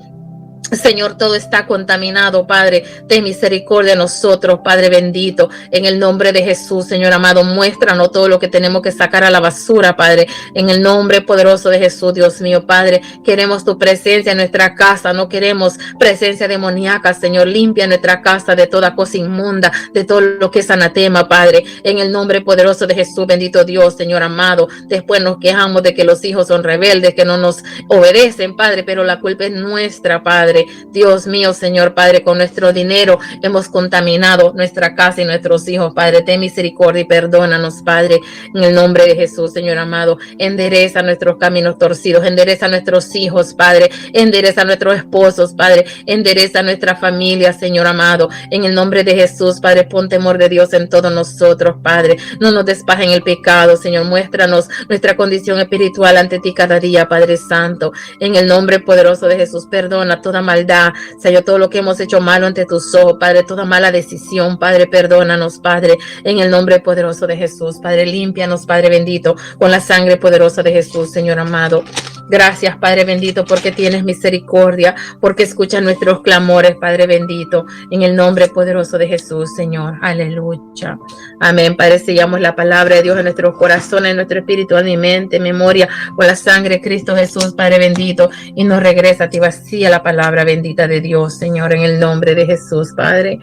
Señor, todo está contaminado, Padre, ten misericordia de nosotros, Padre bendito, en el nombre de Jesús, Señor amado, muéstranos todo lo que tenemos que sacar a la basura, Padre, en el nombre poderoso de Jesús, Dios mío, Padre, queremos tu presencia en nuestra casa, no queremos presencia demoníaca, Señor, limpia nuestra casa de toda cosa inmunda, de todo lo que es anatema, Padre, en el nombre poderoso de Jesús, bendito Dios, Señor amado. Después nos quejamos de que los hijos son rebeldes, que no nos obedecen, Padre, pero la culpa es nuestra, Padre. Dios mío, Señor, Padre, con nuestro dinero hemos contaminado nuestra casa y nuestros hijos, Padre, ten misericordia y perdónanos, Padre, en el nombre de Jesús, Señor amado, endereza nuestros caminos torcidos, endereza nuestros hijos, Padre, endereza nuestros esposos, Padre, endereza nuestra familia, Señor amado, en el nombre de Jesús, Padre, pon temor de Dios en todos nosotros, Padre, no nos despajen el pecado, Señor, muéstranos nuestra condición espiritual ante ti cada día, Padre Santo, en el nombre poderoso de Jesús, perdona toda maldad, Señor, todo lo que hemos hecho malo ante tus ojos, Padre, toda mala decisión, Padre, perdónanos, Padre, en el nombre poderoso de Jesús, Padre, límpianos, Padre bendito, con la sangre poderosa de Jesús, Señor amado. Gracias, Padre bendito, porque tienes misericordia, porque escuchas nuestros clamores, Padre bendito, en el nombre poderoso de Jesús, Señor. Aleluya. Amén. Padre, sellamos la palabra de Dios en nuestros corazones, en nuestro espíritu, en mi mente, memoria, con la sangre de Cristo Jesús, Padre bendito, y nos regresa a ti vacía la palabra bendita de Dios, Señor, en el nombre de Jesús, Padre.